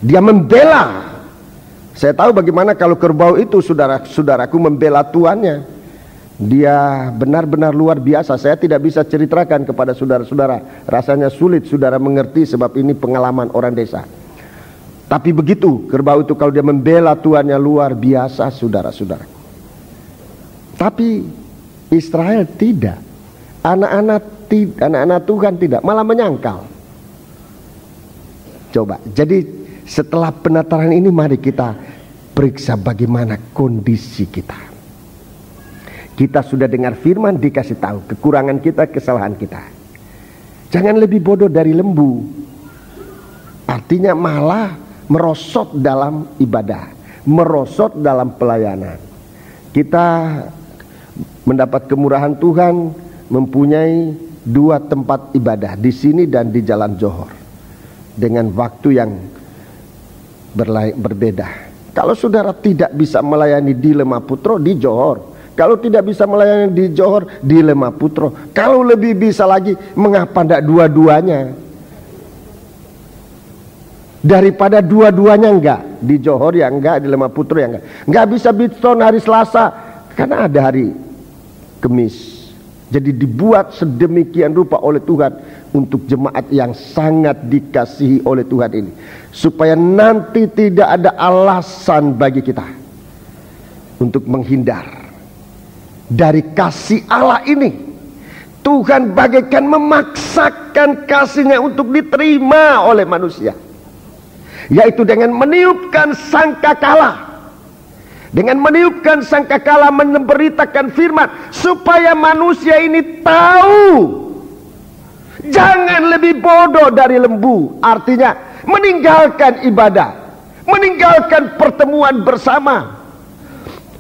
Dia membela. Saya tahu bagaimana kalau kerbau itu, saudara-saudaraku, membela tuannya. Dia benar-benar luar biasa. Saya tidak bisa ceritakan kepada saudara-saudara. Rasanya sulit saudara mengerti, sebab ini pengalaman orang desa. Tapi begitu kerbau itu kalau dia membela tuannya, luar biasa, saudara-saudara. Tapi Israel tidak. Anak-anak Tuhan tidak, malah menyangkal. Coba, jadi setelah penataran ini mari kita periksa bagaimana kondisi kita. Kita sudah dengar firman, dikasih tahu kekurangan kita, kesalahan kita. Jangan lebih bodoh dari lembu. Artinya malah merosot dalam ibadah, merosot dalam pelayanan. Kita mendapat kemurahan Tuhan, mempunyai 2 tempat ibadah, di sini dan di Jalan Johor, dengan waktu yang berbeda. Kalau saudara tidak bisa melayani di Lemah-Putro, di Johor. Kalau tidak bisa melayani di Johor, di Lemah-Putro. Kalau lebih bisa lagi, mengapa tidak dua-duanya? Daripada dua-duanya enggak, di Johor ya enggak, di Lemah-Putro ya enggak. Enggak bisa Bidstone hari Selasa, karena ada hari Kamis. Jadi dibuat sedemikian rupa oleh Tuhan untuk jemaat yang sangat dikasihi oleh Tuhan ini, supaya nanti tidak ada alasan bagi kita untuk menghindar dari kasih Allah ini. Tuhan bagaikan memaksakan kasihnya untuk diterima oleh manusia, yaitu dengan meniupkan sangkakala. Dengan meniupkan sangkakala, memberitakan firman, supaya manusia ini tahu. Jangan lebih bodoh dari lembu. Artinya meninggalkan ibadah, meninggalkan pertemuan bersama.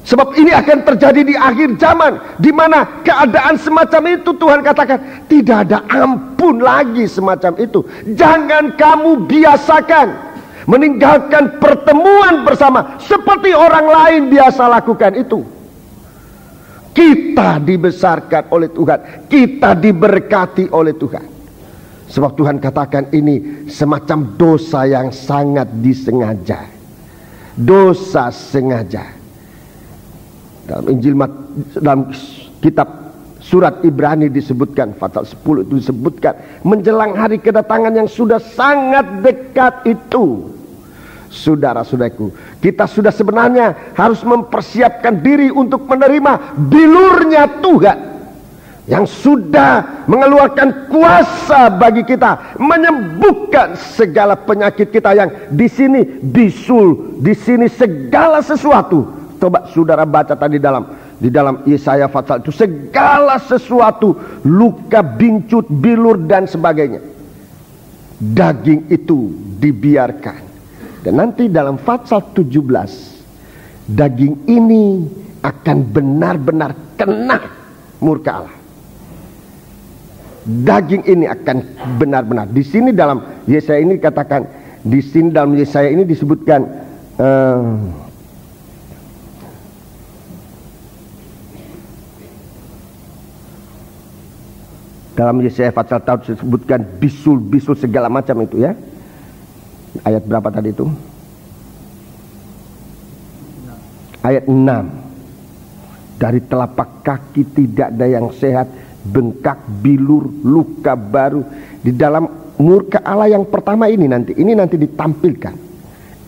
Sebab ini akan terjadi di akhir zaman, di mana keadaan semacam itu Tuhan katakan tidak ada ampun lagi semacam itu. Jangan kamu biasakan meninggalkan pertemuan bersama seperti orang lain biasa lakukan itu. Kita dibesarkan oleh Tuhan, kita diberkati oleh Tuhan. Sebab Tuhan katakan ini semacam dosa yang sangat disengaja. Dosa sengaja. Dalam kitab surat Ibrani disebutkan, pasal 10 itu disebutkan, menjelang hari kedatangan yang sudah sangat dekat itu. Saudara-saudaraku, kita sudah sebenarnya harus mempersiapkan diri untuk menerima bilurnya Tuhan yang sudah mengeluarkan kuasa bagi kita, menyembuhkan segala penyakit kita yang di sini bisul, di sini segala sesuatu. Coba saudara baca tadi di dalam Yesaya pasal itu, segala sesuatu, luka, bincut, bilur dan sebagainya. Daging itu dibiarkan. Dan nanti dalam pasal 17, daging ini akan benar-benar kena murka Allah. Daging ini akan benar-benar. Di sini dalam Yesaya ini dikatakan, di sini dalam Yesaya ini disebutkan dalam Yesaya pasal tahun disebutkan bisul-bisul segala macam itu ya. Ayat berapa tadi itu? Ayat 6. Dari telapak kaki tidak ada yang sehat, bengkak, bilur, luka baru. Di dalam murka Allah yang pertama ini nanti ditampilkan.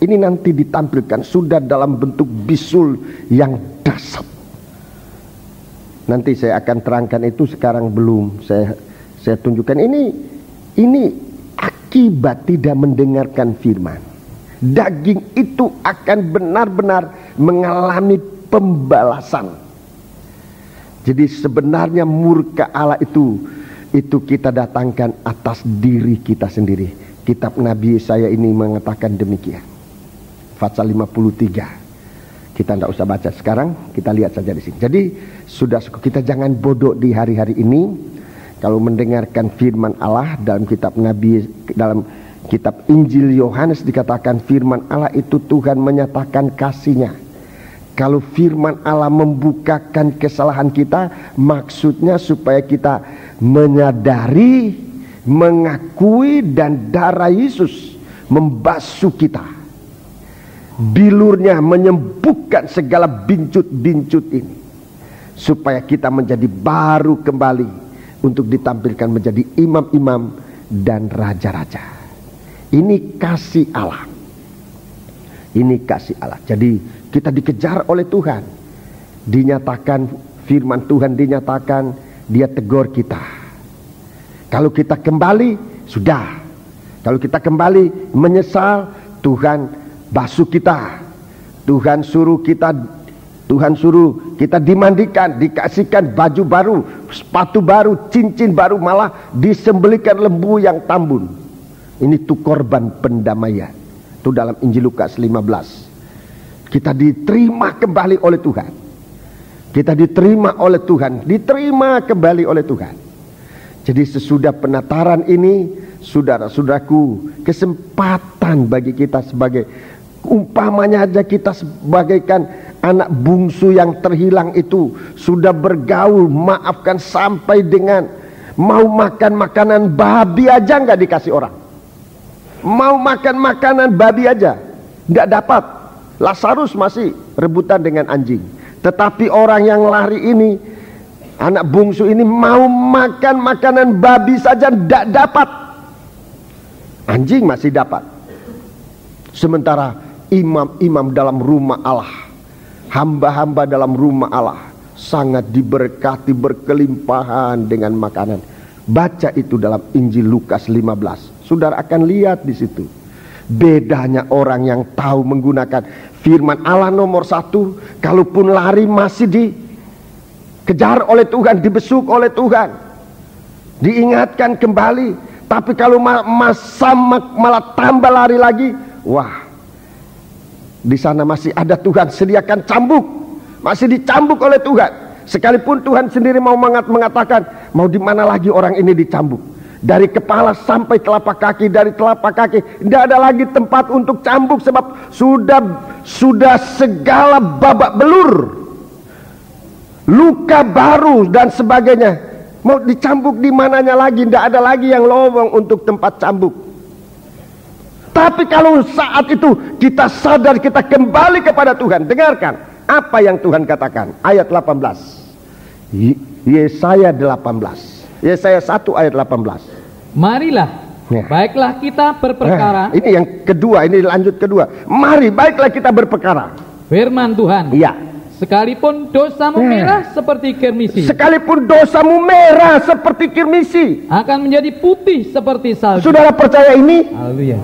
Ini nanti ditampilkan sudah dalam bentuk bisul yang dahsyat. Nanti saya akan terangkan itu, sekarang belum saya tunjukkan. Ini akibat tidak mendengarkan firman. Daging itu akan benar-benar mengalami pembalasan. Jadi sebenarnya murka Allah itu kita datangkan atas diri kita sendiri. Kitab Nabi Yesaya ini mengatakan demikian. Pasal 53. Kita tidak usah baca sekarang, kita lihat saja di sini. Jadi sudah, kita jangan bodoh di hari-hari ini. Kalau mendengarkan firman Allah dalam kitab Nabi, dalam kitab Injil Yohanes dikatakan firman Allah itu Tuhan menyatakan kasih-Nya. Kalau firman Allah membukakan kesalahan kita, maksudnya supaya kita menyadari, mengakui, dan darah Yesus membasuh kita. Bilurnya menyembuhkan segala bincut-bincut ini, supaya kita menjadi baru kembali untuk ditampilkan menjadi imam-imam dan raja-raja. Ini kasih Allah. Ini kasih Allah. Jadi kita dikejar oleh Tuhan. Dinyatakan firman Tuhan, dinyatakan, Dia tegur kita. Kalau kita kembali, sudah. Kalau kita kembali menyesal, Tuhan basuh kita. Tuhan suruh kita dimandikan, dikasihkan baju baru, sepatu baru, cincin baru, malah disembelihkan lembu yang tambun. Ini tuh korban pendamaian. Itu dalam Injil Lukas 15. Kita diterima kembali oleh Tuhan. Kita diterima oleh Tuhan, diterima kembali oleh Tuhan. Jadi sesudah penataran ini, saudara-saudaraku, kesempatan bagi kita sebagai Umpamanya aja kita sebagaikan anak bungsu yang terhilang itu, sudah bergaul, maafkan, sampai dengan mau makan makanan babi aja nggak dikasih orang. Mau makan makanan babi aja nggak dapat. Lazarus masih rebutan dengan anjing. Tetapi orang yang lari ini, anak bungsu ini, mau makan makanan babi saja nggak dapat. Anjing masih dapat. Sementara imam-imam dalam rumah Allah, hamba-hamba dalam rumah Allah, sangat diberkati, berkelimpahan dengan makanan. Baca itu dalam Injil Lukas 15. Saudara akan lihat di situ. Bedanya orang yang tahu menggunakan firman Allah nomor 1, kalaupun lari masih dikejar oleh Tuhan, dibesuk oleh Tuhan, diingatkan kembali. Tapi kalau malah tambah lari lagi, wah, di sana masih ada Tuhan sediakan cambuk, masih dicambuk oleh Tuhan. Sekalipun Tuhan sendiri mau mengatakan, mau di mana lagi orang ini dicambuk? Dari kepala sampai telapak kaki, dari telapak kaki tidak ada lagi tempat untuk cambuk, sebab sudah segala babak belur, luka baru dan sebagainya. Mau dicambuk di mananya lagi? Tidak ada lagi yang lowong untuk tempat cambuk. Tapi kalau saat itu kita sadar, kita kembali kepada Tuhan, dengarkan apa yang Tuhan katakan. Ayat 18, Yesaya 18, Yesaya 1 ayat 18. Marilah, baiklah kita berperkara. Ini yang kedua, ini lanjut kedua. Mari, baiklah kita berperkara. Firman Tuhan. Iya. Sekalipun dosamu merah seperti kirmisi, sekalipun dosamu merah seperti kirmisi, akan menjadi putih seperti salju. Saudara percaya ini? Haleluya.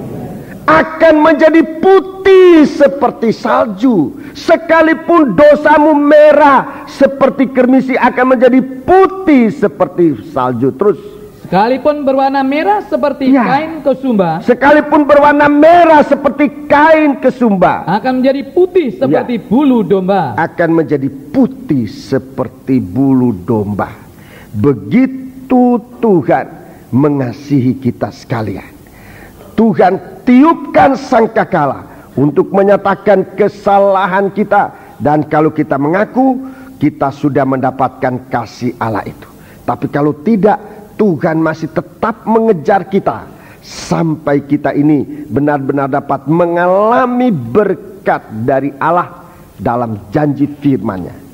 Akan menjadi putih seperti salju. Sekalipun dosamu merah seperti kirmisi, akan menjadi putih seperti salju. Terus, sekalipun berwarna merah seperti kain kesumba, sekalipun berwarna merah seperti kain kesumba, akan menjadi putih seperti bulu domba. Akan menjadi putih seperti bulu domba. Begitu Tuhan mengasihi kita sekalian. Tuhan tiupkan sangkakala untuk menyatakan kesalahan kita, dan kalau kita mengaku, kita sudah mendapatkan kasih Allah itu. Tapi kalau tidak, Tuhan masih tetap mengejar kita sampai kita ini benar-benar dapat mengalami berkat dari Allah dalam janji firman-Nya.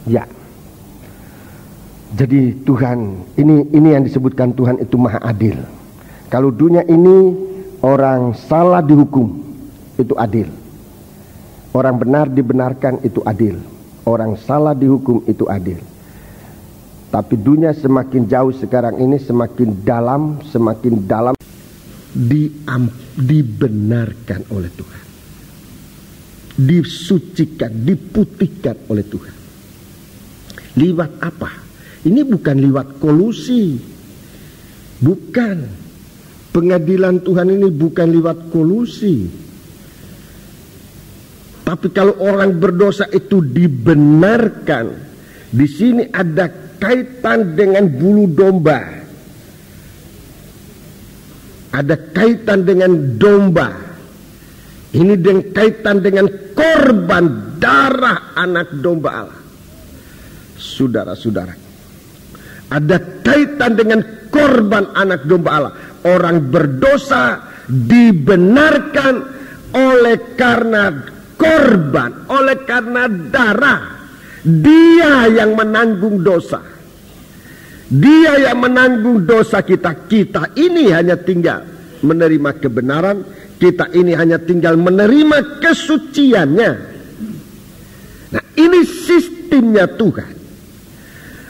Ya. Jadi Tuhan, ini yang disebutkan Tuhan itu maha adil. Kalau dunia ini orang salah dihukum, itu adil. Orang benar dibenarkan, itu adil. Orang salah dihukum, itu adil. Tapi dunia semakin jauh sekarang ini, semakin dalam dibenarkan oleh Tuhan, disucikan, diputihkan oleh Tuhan. Liwat apa? Ini bukan liwat kolusi, bukan. Pengadilan Tuhan ini bukan liwat kolusi. Tapi kalau orang berdosa itu dibenarkan, di sini ada kaitan dengan bulu domba. Ada kaitan dengan domba. Ini dengan kaitan dengan korban darah anak domba Allah. Saudara-saudara, ada kaitan dengan korban anak domba Allah. Orang berdosa dibenarkan oleh karena korban, oleh karena darah. Dia yang menanggung dosa. Dia yang menanggung dosa kita. Kita ini hanya tinggal menerima kebenaran. Kita ini hanya tinggal menerima kesuciannya. Nah, ini sistemnya Tuhan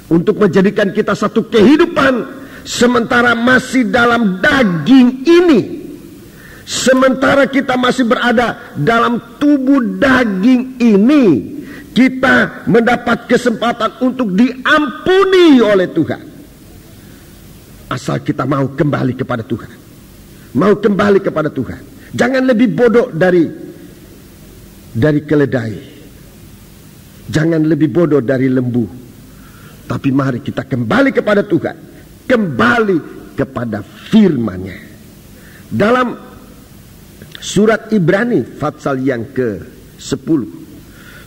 untuk menjadikan kita satu kehidupan sementara masih dalam daging ini. Sementara kita masih berada dalam tubuh daging ini, kita mendapat kesempatan untuk diampuni oleh Tuhan. Asal kita mau kembali kepada Tuhan. Mau kembali kepada Tuhan. Jangan lebih bodoh dari keledai. Jangan lebih bodoh dari lembu. Tapi mari kita kembali kepada Tuhan, kembali kepada firman-Nya. Dalam surat Ibrani pasal yang ke-10,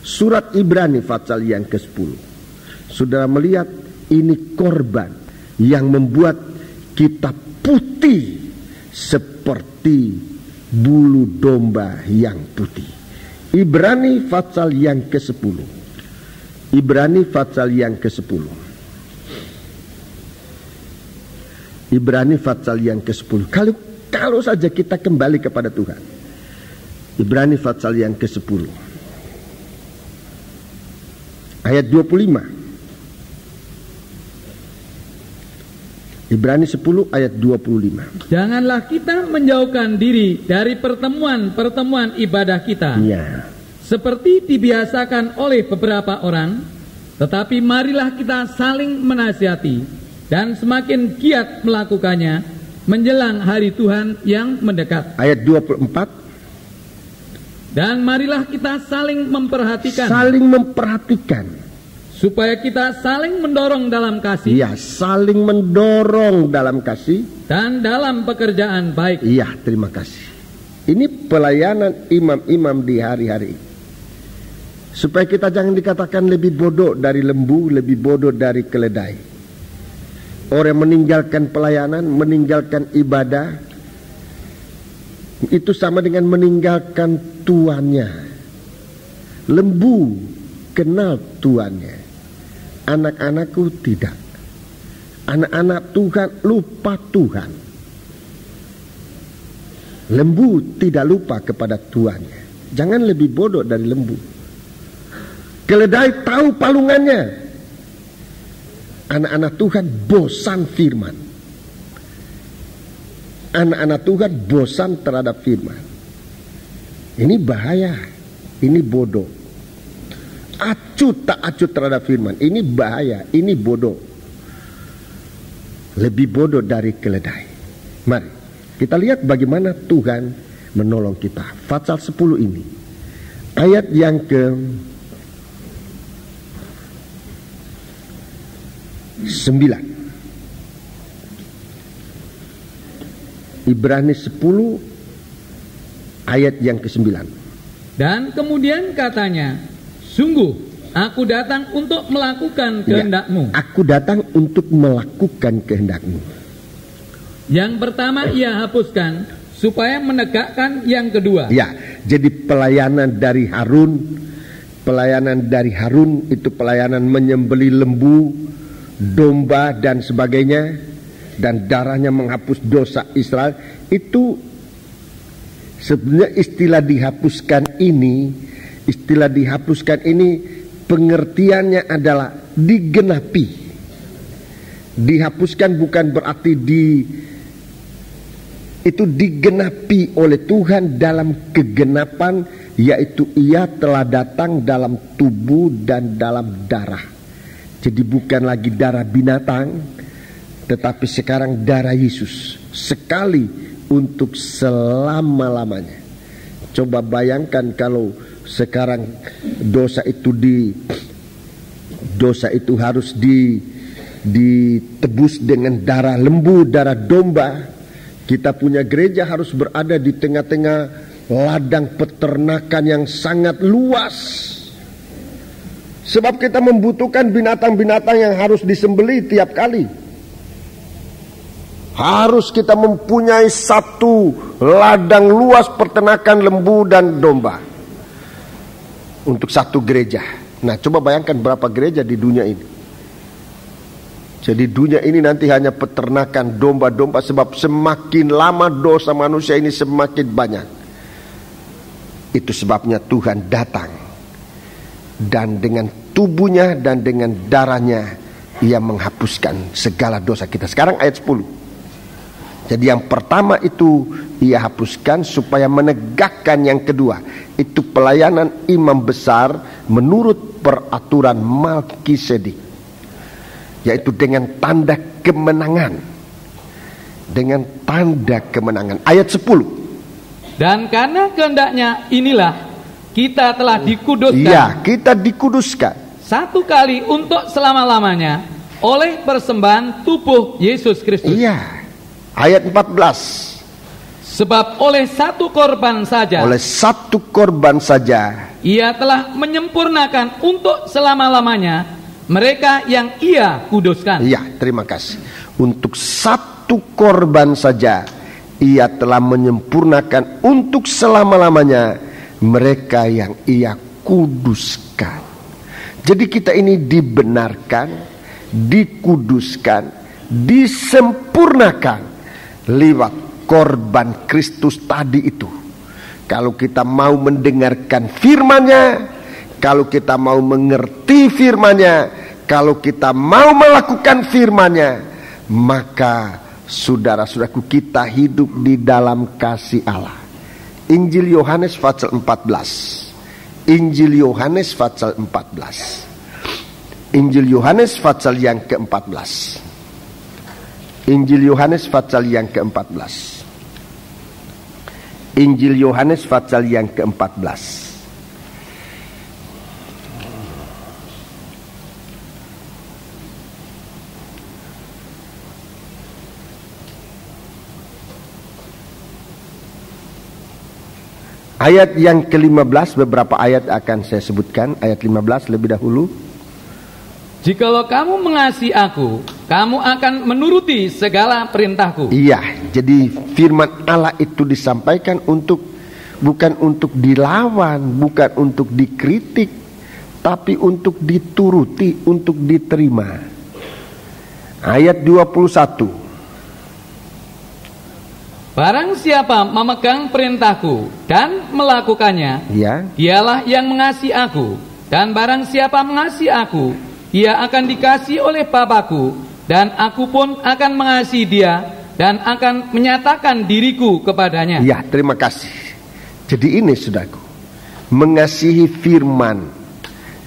surat Ibrani pasal yang ke-10, saudara melihat ini korban yang membuat kita putih seperti bulu domba yang putih. Ibrani pasal yang ke-10. Ibrani pasal yang ke-10. Ibrani pasal yang ke-10. Kalau saja kita kembali kepada Tuhan. Ibrani pasal yang ke-10. Ayat 25. Ibrani 10 ayat 25. Janganlah kita menjauhkan diri dari pertemuan-pertemuan ibadah kita. Ya. Seperti dibiasakan oleh beberapa orang, tetapi marilah kita saling menasihati dan semakin giat melakukannya menjelang hari Tuhan yang mendekat. Ayat 24. Dan marilah kita saling memperhatikan. Saling memperhatikan. Supaya kita saling mendorong dalam kasih. Iya, saling mendorong dalam kasih. Dan dalam pekerjaan baik. Iya, terima kasih. Ini pelayanan imam-imam di hari-hari ini. Supaya kita jangan dikatakan lebih bodoh dari lembu, lebih bodoh dari keledai. Orang meninggalkan pelayanan, meninggalkan ibadah, itu sama dengan meninggalkan tuannya. Lembu kenal tuannya, anak-anakku tidak. Anak-anak Tuhan lupa Tuhan. Lembu tidak lupa kepada tuannya. Jangan lebih bodoh dari lembu. Keledai tahu palungannya. Anak-anak Tuhan bosan firman. Anak-anak Tuhan bosan terhadap firman. Ini bahaya. Ini bodoh. Acut tak acut terhadap firman. Ini bahaya. Ini bodoh. Lebih bodoh dari keledai. Mari kita lihat bagaimana Tuhan menolong kita. Pasal 10 ini. Ayat yang ke-9. Ibrani 10 ayat yang ke-9. Dan kemudian katanya, sungguh aku datang untuk melakukan kehendak-Mu. Ya, aku datang untuk melakukan kehendak-Mu. Yang pertama ia hapuskan supaya menegakkan yang kedua. Ya, jadi pelayanan dari Harun itu pelayanan menyembelih lembu, domba dan sebagainya, dan darahnya menghapus dosa Israel. Itu sebenarnya istilah dihapuskan ini pengertiannya adalah digenapi. Dihapuskan bukan berarti itu digenapi oleh Tuhan dalam kegenapan, yaitu ia telah datang dalam tubuh dan dalam darah. Jadi bukan lagi darah binatang, tetapi sekarang darah Yesus, sekali untuk selama-lamanya. Coba bayangkan kalau sekarang dosa itu harus ditebus dengan darah lembu, darah domba. Kita punya gereja harus berada di tengah-tengah ladang peternakan yang sangat luas. Sebab kita membutuhkan binatang-binatang yang harus disembelih tiap kali. Harus kita mempunyai satu ladang luas peternakan lembu dan domba untuk satu gereja. Nah, coba bayangkan berapa gereja di dunia ini. Jadi dunia ini nanti hanya peternakan domba-domba, sebab semakin lama dosa manusia ini semakin banyak. Itu sebabnya Tuhan datang, dan dengan tubuhnya dan dengan darahnya ia menghapuskan segala dosa kita. Sekarang ayat 10. Jadi yang pertama itu ia hapuskan supaya menegakkan yang kedua. Itu pelayanan imam besar menurut peraturan Melkisedek, yaitu dengan tanda kemenangan. Dengan tanda kemenangan. Ayat 10. Dan karena kehendaknya inilah kita telah dikuduskan. Ya, kita dikuduskan. satu kali untuk selama-lamanya oleh persembahan tubuh Yesus Kristus. Iya. Ayat 14. Sebab oleh satu korban saja, oleh satu korban saja, Ia telah menyempurnakan untuk selama-lamanya mereka yang Ia kuduskan. Iya, terima kasih. Untuk satu korban saja Ia telah menyempurnakan untuk selama-lamanya mereka yang Ia kuduskan. Jadi kita ini dibenarkan, dikuduskan, disempurnakan lewat korban Kristus tadi itu. Kalau kita mau mendengarkan firman-Nya, kalau kita mau mengerti firman-Nya, kalau kita mau melakukan firman-Nya, maka saudara-saudaraku, kita hidup di dalam kasih Allah. Injil Yohanes pasal 14. Injil Yohanes pasal 14. Injil Yohanes pasal yang ke-14. Injil Yohanes pasal yang ke-14. Injil Yohanes pasal yang ke-14. Ayat yang ke-15, beberapa ayat akan saya sebutkan. Ayat 15 lebih dahulu. Jikalau kamu mengasihi aku, kamu akan menuruti segala perintahku. Iya, jadi firman Allah itu disampaikan bukan untuk dilawan, bukan untuk dikritik, tapi untuk dituruti, untuk diterima. Ayat 21. Barang siapa memegang perintahku dan melakukannya, Ya. dialah yang mengasihi aku. Dan barang siapa mengasihi aku, ia akan dikasihi oleh Bapa-Ku, dan aku pun akan mengasihi dia dan akan menyatakan diriku kepadanya. Ya, terima kasih. Jadi ini saudaraku, mengasihi firman,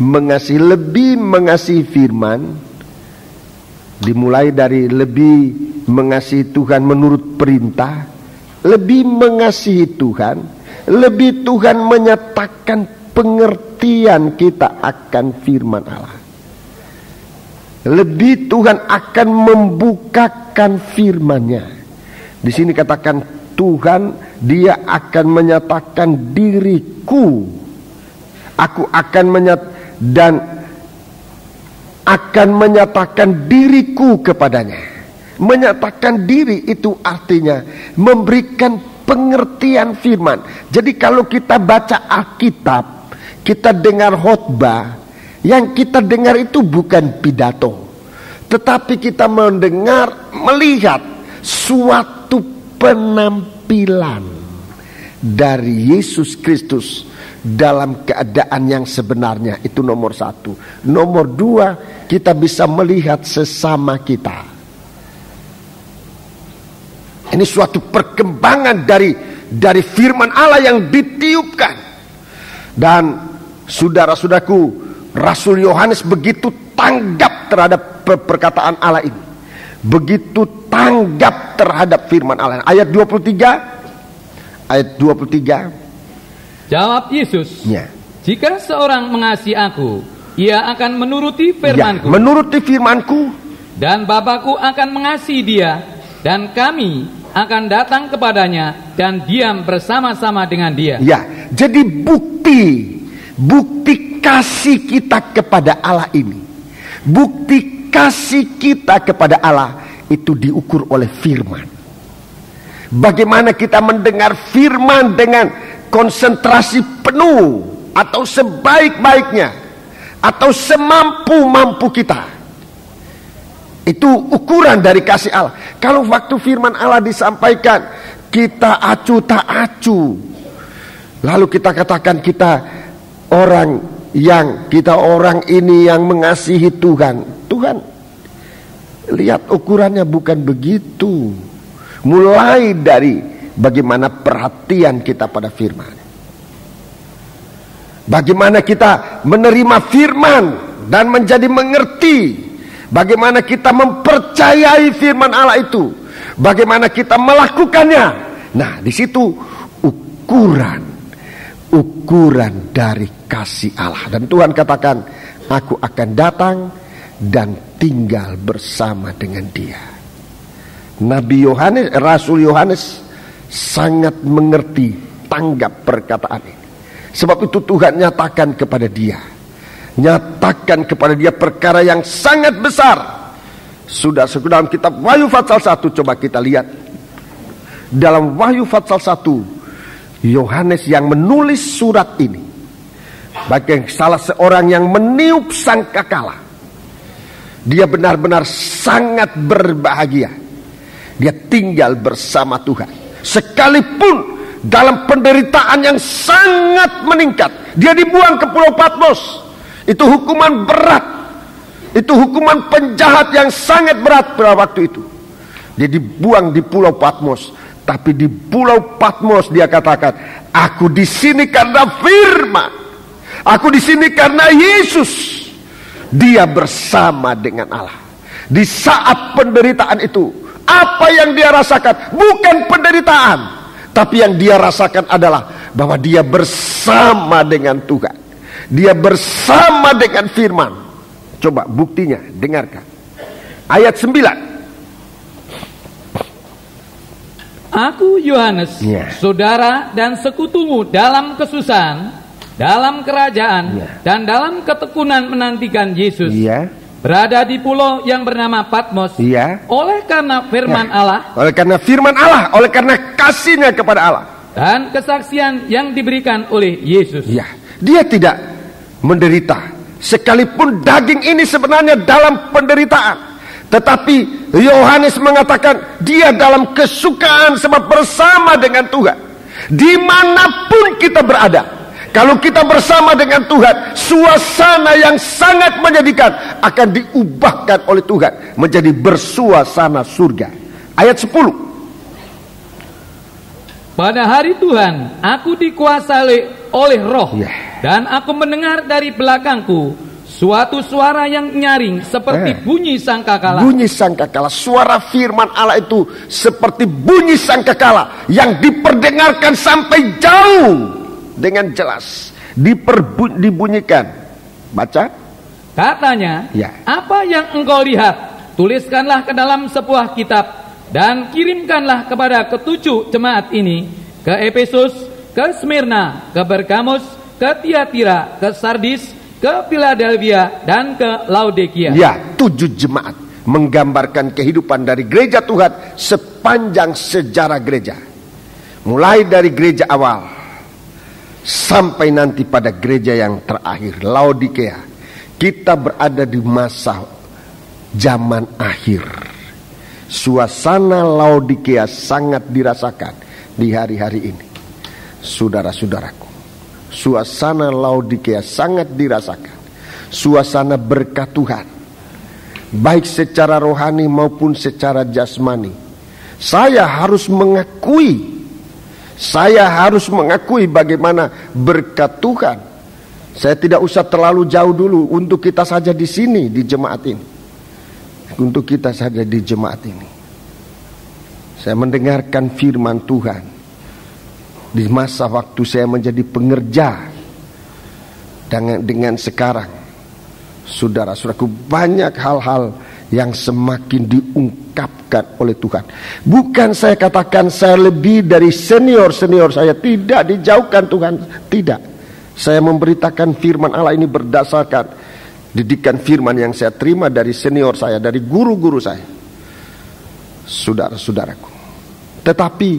lebih mengasihi firman, dimulai dari lebih mengasihi Tuhan menurut perintah, lebih mengasihi Tuhan, lebih Tuhan menyatakan pengertian kita akan firman Allah. Lebih Tuhan akan membukakan firman-Nya. Di sini katakan Tuhan, Dia akan menyatakan diriku. Aku akan akan menyatakan diriku kepadanya. Menyatakan diri itu artinya memberikan pengertian firman. Jadi kalau kita baca Alkitab, kita dengar khotbah, yang kita dengar itu bukan pidato, tetapi kita mendengar, melihat suatu penampilan dari Yesus Kristus dalam keadaan yang sebenarnya. Itu nomor satu. Nomor dua, kita bisa melihat sesama kita. Ini suatu perkembangan dari firman Allah yang ditiupkan. Dan saudara-saudaraku, Rasul Yohanes begitu tanggap terhadap perkataan Allah ini. Begitu tanggap terhadap firman Allah. Ayat 23. Ayat 23. Jawab Yesus, Ya. jika seorang mengasihi aku, ia akan menuruti firman-Ku. Ya, menuruti firman-Ku. Dan Bapa-Ku akan mengasihi dia, dan kami akan datang kepadanya dan diam bersama-sama dengan dia. Ya, jadi bukti kasih kita kepada Allah ini, bukti kasih kita kepada Allah itu diukur oleh firman. Bagaimana kita mendengar firman dengan konsentrasi penuh, atau sebaik-baiknya, atau semampu-mampu kita. Itu ukuran dari kasih Allah. Kalau waktu firman Allah disampaikan, kita acu tak acu, lalu kita katakan kita orang ini yang mengasihi Tuhan. Tuhan, lihat ukurannya bukan begitu. Mulai dari bagaimana perhatian kita pada firman, bagaimana kita menerima firman dan menjadi mengerti, bagaimana kita mempercayai firman Allah itu, bagaimana kita melakukannya. Nah, di situ ukuran dari kasih Allah. Dan Tuhan katakan, aku akan datang dan tinggal bersama dengan dia. Nabi Yohanes, Rasul Yohanes sangat mengerti tanggap perkataan ini. Sebab itu Tuhan nyatakan kepada dia, perkara yang sangat besar. Sudah dalam kitab Wahyu pasal 1, coba kita lihat. Dalam Wahyu pasal 1, Yohanes yang menulis surat ini, bagi salah seorang yang meniup sangkakala, dia benar-benar sangat berbahagia. Dia tinggal bersama Tuhan, sekalipun dalam penderitaan yang sangat meningkat. Dia dibuang ke Pulau Patmos. Itu hukuman berat, itu hukuman penjahat yang sangat berat pada waktu itu. Dia dibuang di Pulau Patmos. Tapi di Pulau Patmos dia katakan, aku di sini karena firman, aku di sini karena Yesus. Dia bersama dengan Allah. Di saat penderitaan itu, apa yang dia rasakan bukan penderitaan, tapi yang dia rasakan adalah bahwa dia bersama dengan Tuhan. Dia bersama dengan firman. Coba buktinya, dengarkan. Ayat 9. Aku Yohanes, saudara dan sekutumu dalam kesusahan, dalam kerajaan, dan dalam ketekunan menantikan Yesus, berada di pulau yang bernama Patmos, oleh karena firman Allah, oleh karena firman Allah, oleh karena kasihnya kepada Allah, dan kesaksian yang diberikan oleh Yesus. Dia tidak menderita, sekalipun daging ini sebenarnya dalam penderitaan. Tetapi Yohanes mengatakan dia dalam kesukaan sebab bersama dengan Tuhan. Dimanapun kita berada, kalau kita bersama dengan Tuhan, suasana yang sangat menyedihkan akan diubahkan oleh Tuhan menjadi bersuasana surga. Ayat 10. Pada hari Tuhan, aku dikuasai oleh roh, dan aku mendengar dari belakangku suatu suara yang nyaring seperti bunyi sangkakala. Bunyi sangkakala. Suara firman Allah itu seperti bunyi sangkakala yang diperdengarkan sampai jauh dengan jelas. Dibunyikan. Baca. Katanya, apa yang engkau lihat, tuliskanlah ke dalam sebuah kitab dan kirimkanlah kepada ketujuh jemaat ini, ke Efesus, ke Smyrna, ke Pergamus, ke Tiatira, ke Sardis, ke Philadelphia, dan ke Laodikia. 7 jemaat menggambarkan kehidupan dari gereja Tuhan sepanjang sejarah gereja. Mulai dari gereja awal sampai nanti pada gereja yang terakhir, Laodikia. Kita berada di masa zaman akhir. Suasana Laodikia sangat dirasakan di hari-hari ini. Saudara-saudaraku, suasana Laodikia sangat dirasakan. Suasana berkat Tuhan, baik secara rohani maupun secara jasmani. Saya harus mengakui bagaimana berkat Tuhan. Saya tidak usah terlalu jauh dulu, untuk kita saja di sini di jemaat ini. Untuk kita saja di jemaat ini. Saya mendengarkan firman Tuhan di masa waktu saya menjadi pengerja. Dengan sekarang, saudara-saudaraku, banyak hal-hal yang semakin diungkapkan oleh Tuhan. Bukan saya katakan saya lebih dari senior-senior saya, tidak, dijauhkan Tuhan, tidak. Saya memberitakan firman Allah ini berdasarkan didikan firman yang saya terima dari senior saya, dari guru-guru saya, saudara-saudaraku. Tetapi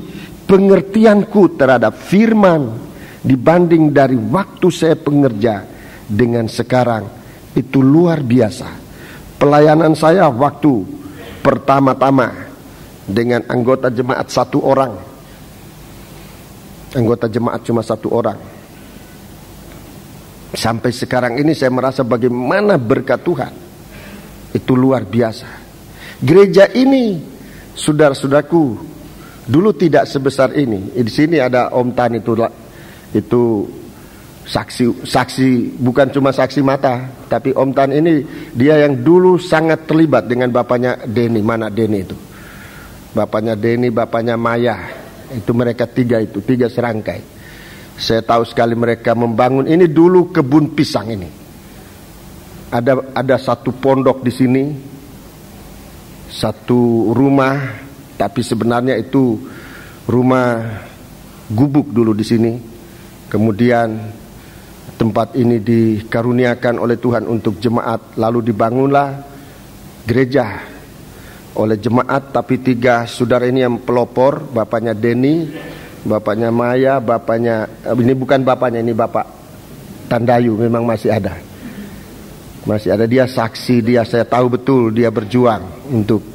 pengertianku terhadap firman dibanding dari waktu saya pengerja dengan sekarang itu luar biasa. Pelayanan saya waktu pertama-tama dengan anggota jemaat 1 orang, anggota jemaat cuma 1 orang, sampai sekarang ini saya merasa bagaimana berkat Tuhan itu luar biasa. Gereja ini, saudara-saudaraku, dulu tidak sebesar ini. Di sini ada Om Tan itu saksi, bukan cuma saksi mata, tapi Om Tan ini dia yang dulu sangat terlibat dengan bapaknya Denny. Mana Denny itu? Bapaknya Denny, bapaknya Maya. Itu mereka 3 serangkai. Saya tahu sekali mereka membangun ini dulu kebun pisang ini. ada satu pondok di sini, satu rumah, tapi sebenarnya itu rumah gubuk dulu di sini. Kemudian tempat ini dikaruniakan oleh Tuhan untuk jemaat, lalu dibangunlah gereja oleh jemaat. Tapi 3 saudara ini yang pelopor, bapaknya Denny, bapaknya Maya, bapaknya, ini bukan bapaknya, ini bapak Tandayu, memang masih ada. Masih ada, dia saksi, saya tahu betul dia berjuang untuk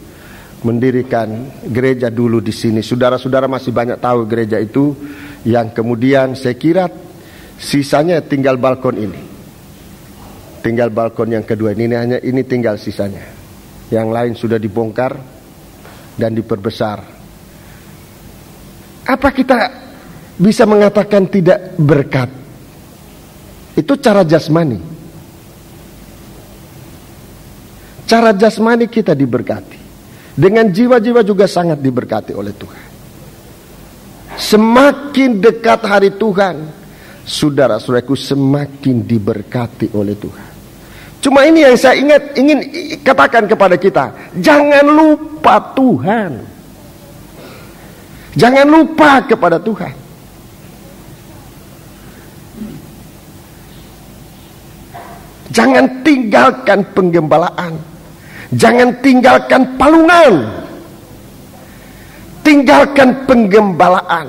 mendirikan gereja dulu di sini. Saudara-saudara masih banyak tahu gereja itu, yang kemudian saya kira sisanya tinggal balkon ini. Tinggal balkon yang kedua ini tinggal sisanya. Yang lain sudah dibongkar dan diperbesar. Apa kita bisa mengatakan tidak berkat? Itu cara jasmani. Cara jasmani kita diberkati. Dengan jiwa-jiwa juga sangat diberkati oleh Tuhan. Semakin dekat hari Tuhan, saudara-saudaraku, semakin diberkati oleh Tuhan. Cuma ini yang saya ingin katakan kepada kita. Jangan lupa Tuhan. Jangan lupa kepada Tuhan. Jangan tinggalkan penggembalaan. Jangan tinggalkan palungan. Tinggalkan penggembalaan.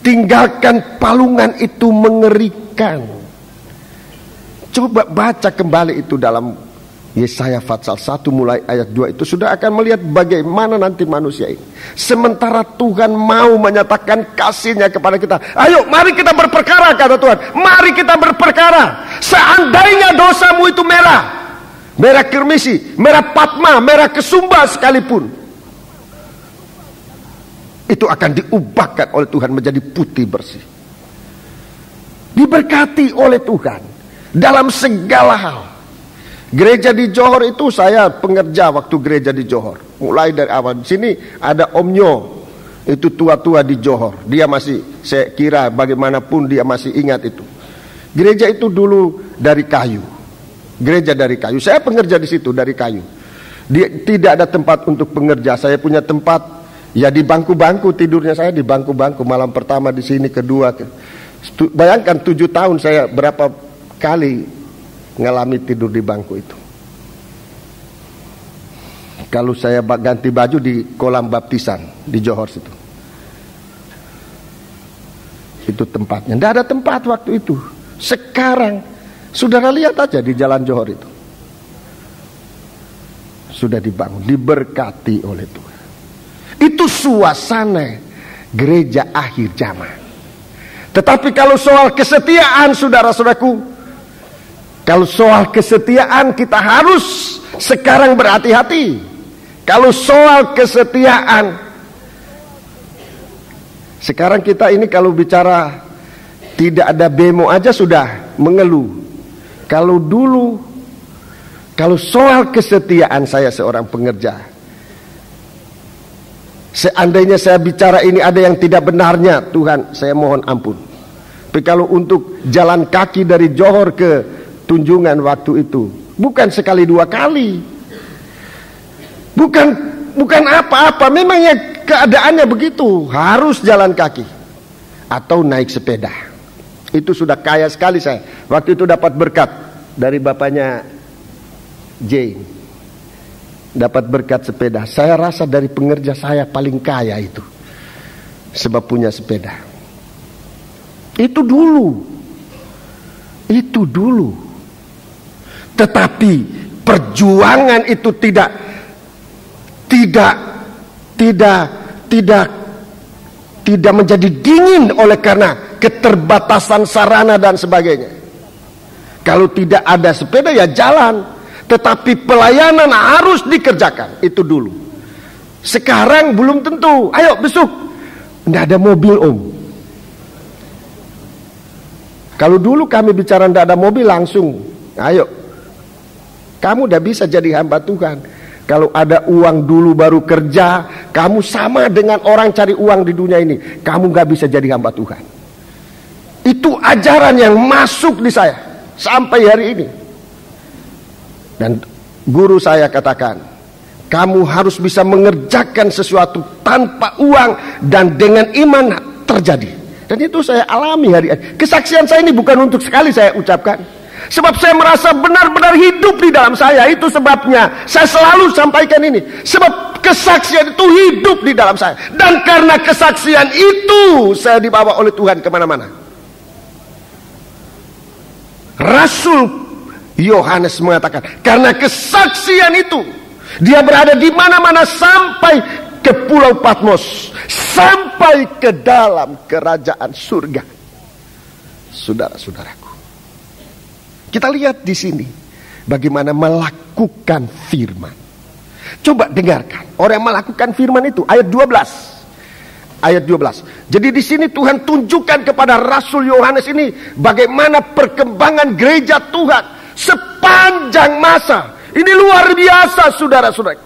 Tinggalkan palungan, itu mengerikan. Coba baca kembali itu dalam Yesaya pasal 1 mulai ayat 2 itu, sudah akan melihat bagaimana nanti manusia ini. Sementara Tuhan mau menyatakan kasih-Nya kepada kita. Ayo mari kita berperkara, kata Tuhan. Mari kita berperkara. Seandainya dosamu itu merah, merah kirmisi, merah patma, merah kesumba sekalipun, itu akan diubahkan oleh Tuhan menjadi putih bersih. Diberkati oleh Tuhan dalam segala hal. Gereja di Johor itu, saya pengerja waktu gereja di Johor. Mulai dari awal. Di sini ada Om Nyo, itu tua-tua di Johor. Dia masih, saya kira bagaimanapun dia masih ingat itu. Gereja itu dulu dari kayu. Gereja dari kayu. Saya pengerja di situ dari kayu. Tidak ada tempat untuk pengerja. Saya punya tempat ya di bangku-bangku, tidurnya saya di bangku-bangku. Malam pertama di sini, kedua. Bayangkan 7 tahun saya berapa kali ngalami tidur di bangku itu. Kalau saya ganti baju di kolam baptisan di Johor situ. Itu tempatnya. Tidak ada tempat waktu itu. Sekarang saudara lihat aja di jalan Johor itu. Sudah dibangun, diberkati oleh Tuhan. Itu suasana gereja akhir zaman. Tetapi kalau soal kesetiaan, saudara-saudaraku, kalau soal kesetiaan kita harus sekarang berhati-hati. Kalau soal kesetiaan, sekarang kita ini kalau bicara tidak ada bemo aja sudah mengeluh. Kalau dulu, kalau soal kesetiaan, saya seorang pengerja, seandainya saya bicara ini ada yang tidak benarnya, Tuhan saya mohon ampun. Tapi kalau untuk jalan kaki dari Johor ke Tunjungan waktu itu, bukan sekali 2 kali, bukan apa-apa, memang ya keadaannya begitu, harus jalan kaki atau naik sepeda. Itu sudah kaya sekali saya. Waktu itu dapat berkat dari bapaknya Jane, dapat berkat sepeda. Saya rasa dari pengerja saya paling kaya itu, sebab punya sepeda. Itu dulu. Tetapi perjuangan itu tidak menjadi dingin oleh karena keterbatasan sarana dan sebagainya. Kalau tidak ada sepeda ya jalan, tetapi pelayanan harus dikerjakan. Itu dulu. Sekarang belum tentu. Ayo besok, tidak ada mobil om. Kalau dulu kami bicara tidak ada mobil, langsung ayo, kamu udah bisa jadi hamba Tuhan. Kalau ada uang dulu baru kerja, kamu sama dengan orang cari uang di dunia ini, kamu gak bisa jadi hamba Tuhan. Itu ajaran yang masuk di saya. sampai hari ini. Dan guru saya katakan, kamu harus bisa mengerjakan sesuatu tanpa uang dan dengan iman terjadi. Dan itu saya alami hari ini. Kesaksian saya ini bukan untuk sekali saya ucapkan, sebab saya merasa benar-benar hidup di dalam saya. Itu sebabnya saya selalu sampaikan ini, sebab kesaksian itu hidup di dalam saya. Dan karena kesaksian itu saya dibawa oleh Tuhan kemana-mana. Rasul Yohanes mengatakan, karena kesaksian itu dia berada di mana-mana sampai ke Pulau Patmos, sampai ke dalam kerajaan surga. Saudara-saudaraku, kita lihat di sini bagaimana melakukan firman. Coba dengarkan orang yang melakukan firman itu, ayat 12. Ayat 12. Jadi di sini Tuhan tunjukkan kepada Rasul Yohanes ini bagaimana perkembangan gereja Tuhan sepanjang masa. Ini luar biasa, saudara-saudara.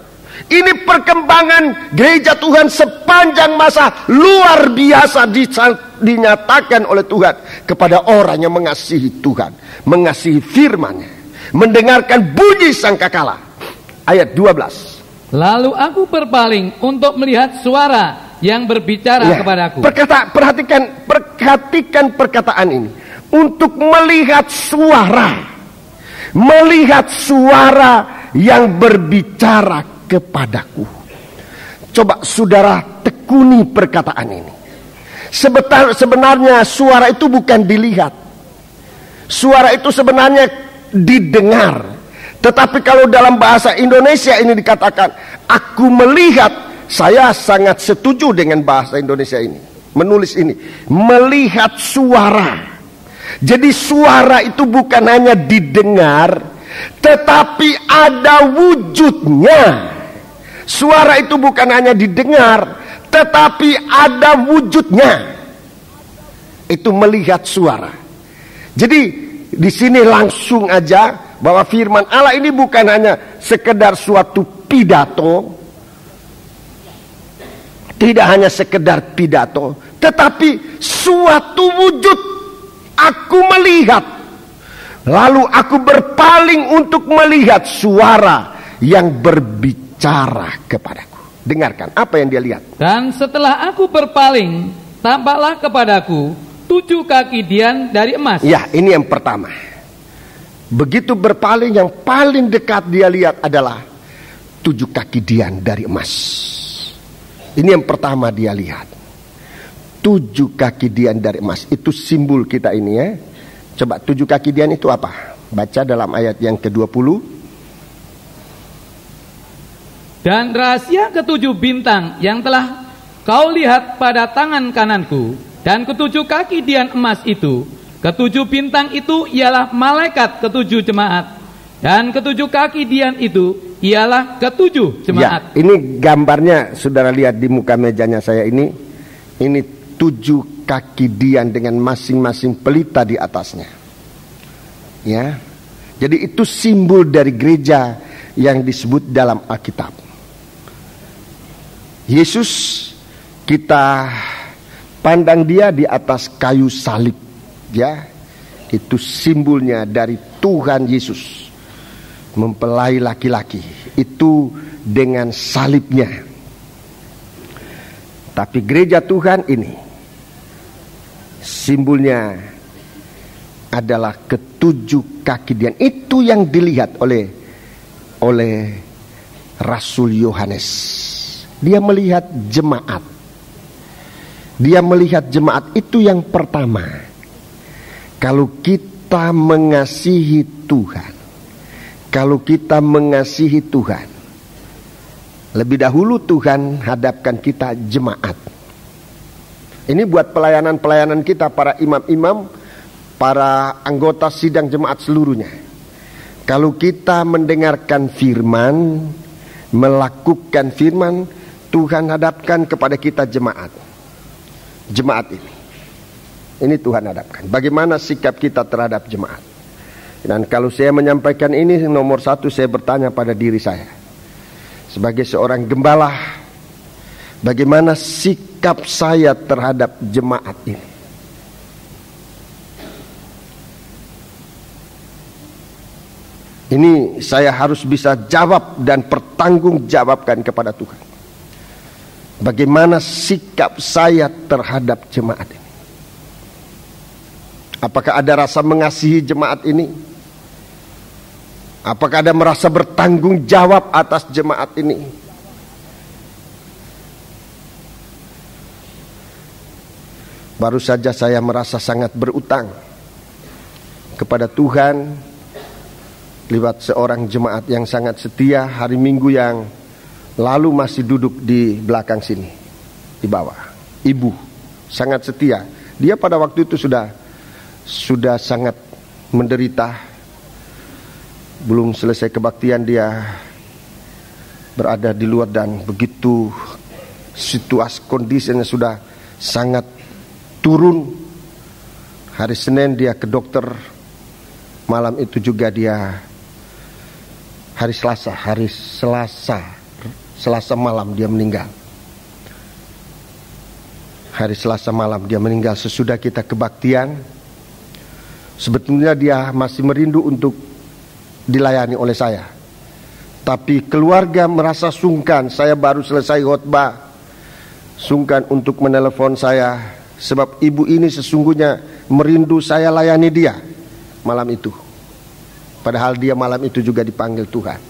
Ini perkembangan gereja Tuhan sepanjang masa, luar biasa dinyatakan oleh Tuhan kepada orang yang mengasihi Tuhan, mengasihi firman-Nya, mendengarkan bunyi sangkakala. Ayat 12. Lalu aku berpaling untuk melihat suara yang berbicara kepadaku. Perhatikan perkataan ini. Untuk melihat suara. Melihat suara yang berbicara kepadaku. Coba saudara tekuni perkataan ini. Sebenarnya suara itu bukan dilihat. Suara itu sebenarnya didengar. Tetapi kalau dalam bahasa Indonesia ini dikatakan, aku melihat, saya sangat setuju dengan bahasa Indonesia ini. Menulis ini, melihat suara. Jadi suara itu bukan hanya didengar, tetapi ada wujudnya. Suara itu bukan hanya didengar, tetapi ada wujudnya. Itu melihat suara. Jadi di sini langsung aja bahwa firman Allah ini bukan hanya sekedar suatu pidato, tidak hanya sekedar pidato, tetapi suatu wujud. Aku melihat, lalu aku berpaling untuk melihat suara yang berbicara kepadaku. Dengarkan apa yang dia lihat. Dan setelah aku berpaling, tampaklah kepadaku 7 kaki dian dari emas. Ya, ini yang pertama. Begitu berpaling, yang paling dekat dia lihat adalah 7 kaki dian dari emas. Ini yang pertama dia lihat. 7 kaki dian dari emas. Itu simbol kita ini ya. Coba 7 kaki dian itu apa? Baca dalam ayat yang ke-20. Dan rahasia ke-7 bintang yang telah kau lihat pada tangan kananku, dan ke-7 kaki dian emas itu, ke-7 bintang itu ialah malaikat ke-7 jemaat, dan ke-7 kaki dian itu ialah ke-7 jemaat. Ya, ini gambarnya saudara lihat di muka mejanya saya ini. Ini 7 kaki dian dengan masing-masing pelita di atasnya. Ya. Jadi itu simbol dari gereja yang disebut dalam Alkitab. Yesus, kita pandang dia di atas kayu salib. Ya. Itu simbolnya dari Tuhan Yesus mempelai laki-laki. Itu dengan salibnya. Tapi gereja Tuhan ini simbolnya adalah ke-7 kaki dian. Itu yang dilihat oleh Rasul Yohanes. Dia melihat jemaat. Dia melihat jemaat itu yang pertama. Kalau kita mengasihi Tuhan, kalau kita mengasihi Tuhan, lebih dahulu Tuhan hadapkan kita jemaat. Ini buat pelayanan-pelayanan kita, para imam-imam, para anggota sidang jemaat seluruhnya. Kalau kita mendengarkan firman, melakukan firman, Tuhan hadapkan kepada kita jemaat. Jemaat ini Tuhan hadapkan. Bagaimana sikap kita terhadap jemaat? Dan kalau saya menyampaikan ini, nomor 1 saya bertanya pada diri saya. Sebagai seorang gembala, bagaimana sikap saya terhadap jemaat ini? Ini saya harus bisa jawab dan pertanggungjawabkan kepada Tuhan. Bagaimana sikap saya terhadap jemaat ini? Apakah ada rasa mengasihi jemaat ini? Apakah ada merasa bertanggung jawab atas jemaat ini? Baru saja saya merasa sangat berutang kepada Tuhan lewat seorang jemaat yang sangat setia. Hari Minggu yang lalu masih duduk di belakang sini, di bawah. Ibu sangat setia. Dia pada waktu itu sudah sangat menderita. Belum selesai kebaktian dia berada di luar, dan begitu situasi kondisinya sudah sangat turun. Hari Senin dia ke dokter. Malam itu juga dia, hari Selasa malam dia meninggal. Hari Selasa malam dia meninggal sesudah kita kebaktian. Sebetulnya dia masih merindu untuk dilayani oleh saya, tapi keluarga merasa sungkan. Saya baru selesai khotbah, sungkan untuk menelepon saya, sebab ibu ini sesungguhnya merindu saya layani dia malam itu. Padahal dia malam itu juga dipanggil Tuhan.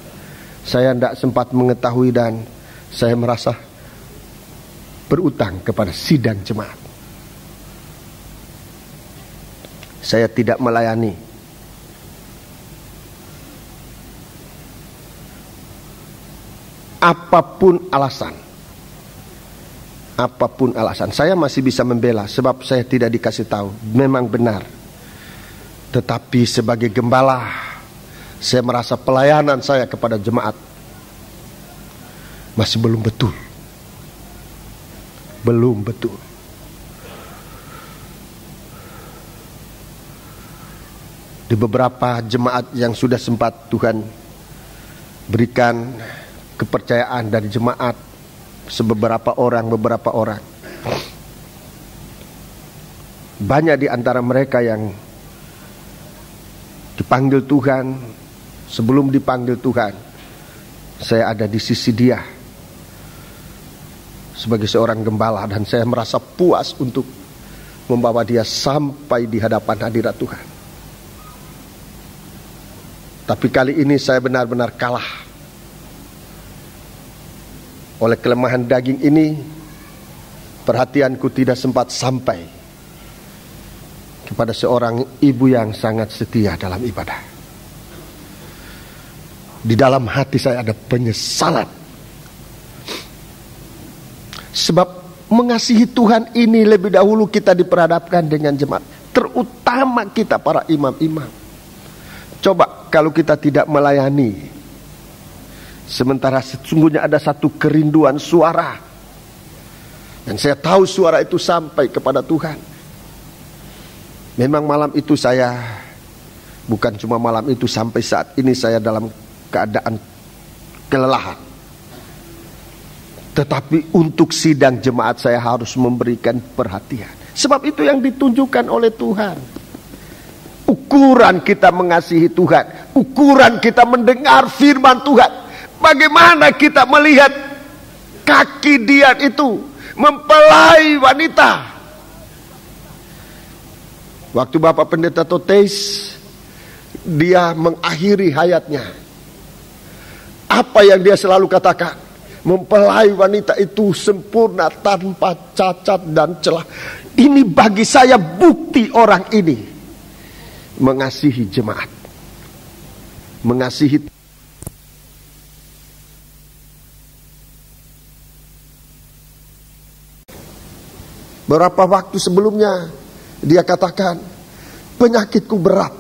Saya tidak sempat mengetahui, dan saya merasa berutang kepada sidang jemaat. Saya tidak melayani. Apapun alasan, saya masih bisa membela, sebab saya tidak dikasih tahu. Memang benar. Tetapi sebagai gembala, saya merasa pelayanan saya kepada jemaat masih belum betul. Di beberapa jemaat yang sudah sempat Tuhan berikan kepercayaan dari jemaat, beberapa orang, banyak di antara mereka yang dipanggil Tuhan. Sebelum dipanggil Tuhan, saya ada di sisi dia sebagai seorang gembala, dan saya merasa puas untuk membawa dia sampai di hadapan hadirat Tuhan. Tapi kali ini saya benar-benar kalah. Oleh kelemahan daging ini, perhatianku tidak sempat sampai kepada seorang ibu yang sangat setia dalam ibadah. Di dalam hati saya ada penyesalan, sebab mengasihi Tuhan ini lebih dahulu kita diperhadapkan dengan jemaat, terutama kita para imam-imam. Coba kalau kita tidak melayani, sementara sesungguhnya ada satu kerinduan suara, dan saya tahu suara itu sampai kepada Tuhan. Memang malam itu saya, bukan cuma malam itu, sampai saat ini saya dalam keadaan kelelahan. Tetapi untuk sidang jemaat saya harus memberikan perhatian, sebab itu yang ditunjukkan oleh Tuhan. Ukuran kita mengasihi Tuhan, ukuran kita mendengar firman Tuhan, bagaimana kita melihat kaki Dian itu mempelai wanita. Waktu Bapak Pendeta Toteis, dia mengakhiri hayatnya, apa yang dia selalu katakan? Mempelai wanita itu sempurna, tanpa cacat dan celah. Ini bagi saya bukti orang ini mengasihi jemaat, mengasihi. Beberapa waktu sebelumnya dia katakan, penyakitku berat.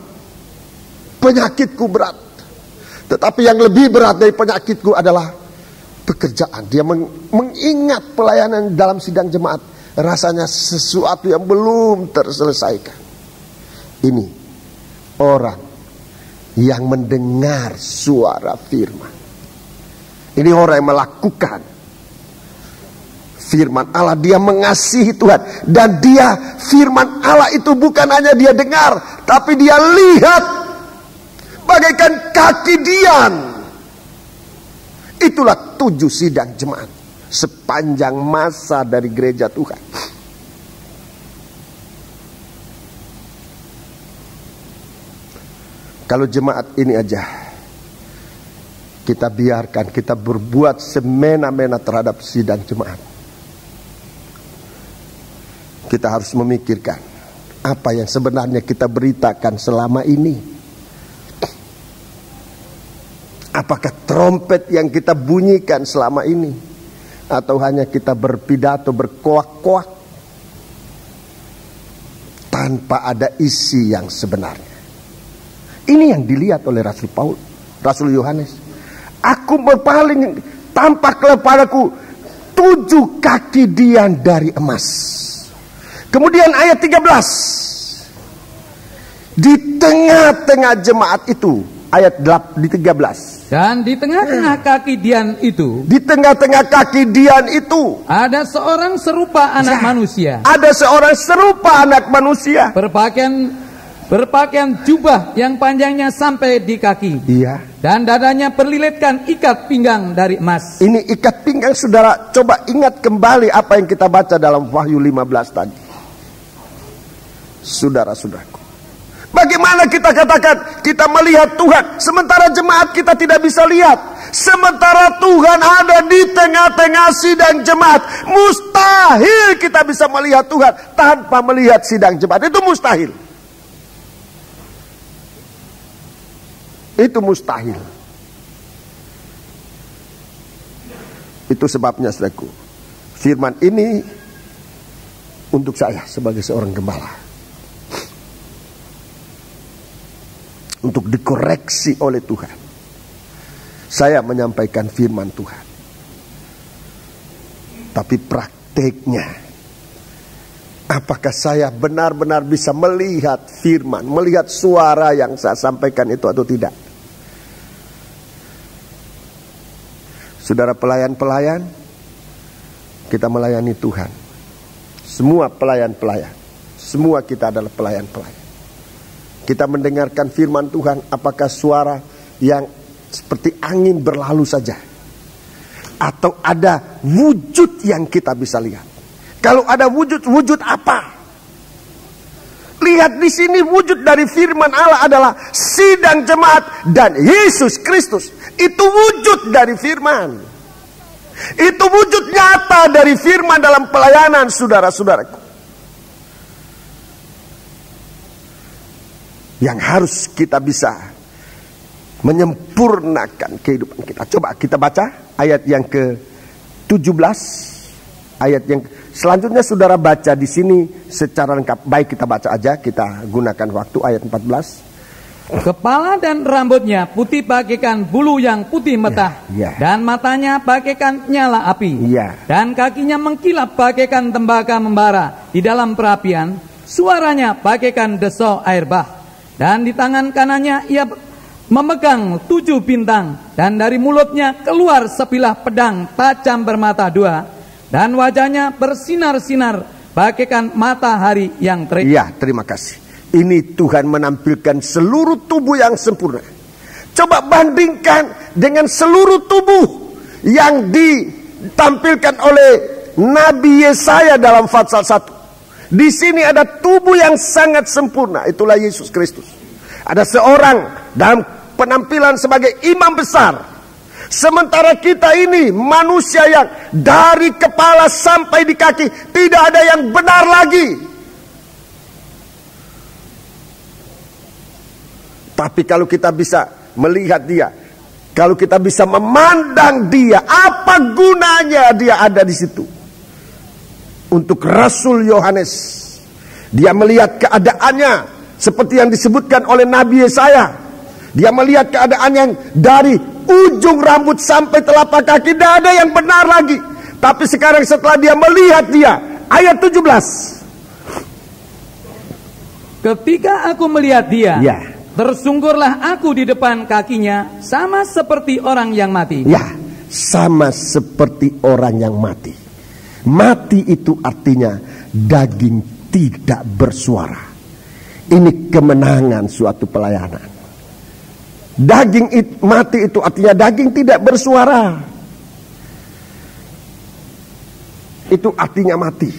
Tetapi yang lebih berat dari penyakitku adalah pekerjaan. Dia mengingat pelayanan dalam sidang jemaat, rasanya sesuatu yang belum terselesaikan. Ini orang yang mendengar suara firman. Ini orang yang melakukan firman Allah. Dia mengasihi Tuhan, dan dia, firman Allah itu bukan hanya dia dengar, tapi dia lihat bagaikan kaki dian. Itulah 7 sidang jemaat sepanjang masa dari gereja Tuhan. Kalau jemaat ini aja kita biarkan, kita berbuat semena-mena terhadap sidang jemaat, kita harus memikirkan apa yang sebenarnya kita beritakan selama ini. Apakah trompet yang kita bunyikan selama ini, atau hanya kita berpidato, berkoak-koak tanpa ada isi yang sebenarnya? Ini yang dilihat oleh Rasul Yohanes. Aku berpaling, tampaklah padaku 7 kaki dian dari emas. Kemudian ayat 13. Di tengah-tengah jemaat itu, ayat 13. Dan di tengah-tengah kaki dian itu, di tengah-tengah kaki dian itu ada seorang serupa anak manusia. Ada seorang serupa anak manusia. Berpakaian jubah yang panjangnya sampai di kaki. Iya. Dan dadanya berlilitkan ikat pinggang dari emas. Ini ikat pinggang, saudara. Coba ingat kembali apa yang kita baca dalam Wahyu 15 tadi. Saudara-saudaraku, bagaimana kita katakan kita melihat Tuhan, sementara jemaat kita tidak bisa lihat. Sementara Tuhan ada di tengah-tengah sidang jemaat. Mustahil kita bisa melihat Tuhan tanpa melihat sidang jemaat. Itu mustahil. Itu mustahil. Itu sebabnya, saudaraku, firman ini untuk saya sebagai seorang gembala, untuk dikoreksi oleh Tuhan. Saya menyampaikan firman Tuhan, tapi prakteknya, apakah saya benar-benar bisa melihat firman, melihat suara yang saya sampaikan itu atau tidak? Saudara pelayan-pelayan, kita melayani Tuhan. Semua pelayan-pelayan, semua kita adalah pelayan-pelayan. Kita mendengarkan firman Tuhan, apakah suara yang seperti angin berlalu saja, atau ada wujud yang kita bisa lihat? Kalau ada wujud apa? Lihat di sini, wujud dari firman Allah adalah sidang jemaat dan Yesus Kristus. Itu wujud dari firman. Itu wujud nyata dari firman dalam pelayanan, saudara-saudaraku. Yang harus kita bisa menyempurnakan kehidupan kita. Coba kita baca ayat yang ke-17. Ayat yang selanjutnya saudara baca di sini secara lengkap. Baik, kita baca aja, kita gunakan waktu ayat 14. Kepala dan rambutnya putih bagaikan bulu yang putih metah, dan matanya bagaikan nyala api, dan kakinya mengkilap bagaikan tembaga membara di dalam perapian. Suaranya bagaikan desau air bah, dan di tangan kanannya ia memegang 7 bintang, dan dari mulutnya keluar sebilah pedang tajam bermata 2, dan wajahnya bersinar-sinar bagaikan matahari yang terik. Iya, terima kasih. Ini Tuhan menampilkan seluruh tubuh yang sempurna. Coba bandingkan dengan seluruh tubuh yang ditampilkan oleh Nabi Yesaya dalam Fatsal 1. Di sini ada tubuh yang sangat sempurna. Itulah Yesus Kristus. Ada seorang dalam penampilan sebagai imam besar. Sementara kita ini manusia yang dari kepala sampai di kaki tidak ada yang benar lagi. Tapi kalau kita bisa melihat dia, kalau kita bisa memandang dia, apa gunanya dia ada di situ? Untuk Rasul Yohanes, dia melihat keadaannya seperti yang disebutkan oleh Nabi Yesaya. Dia melihat keadaan yang dari ujung rambut sampai telapak kaki tidak ada yang benar lagi. Tapi sekarang setelah dia melihat dia, ayat 17. Ketika aku melihat dia, tersungkurlah aku di depan kakinya, sama seperti orang yang mati. Ya, sama seperti orang yang mati. Mati itu artinya daging tidak bersuara. Ini kemenangan suatu pelayanan. Daging mati itu artinya daging tidak bersuara. Itu artinya mati.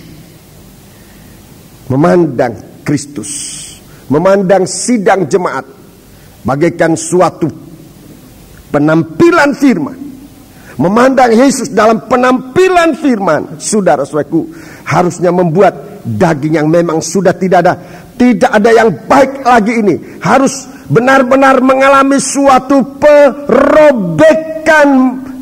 Memandang Kristus, memandang sidang jemaat bagaikan suatu penampilan firman. Memandang Yesus dalam penampilan firman, saudara-saudaraku, harusnya membuat daging yang memang sudah tidak ada yang baik lagi ini, harus benar-benar mengalami suatu perobekan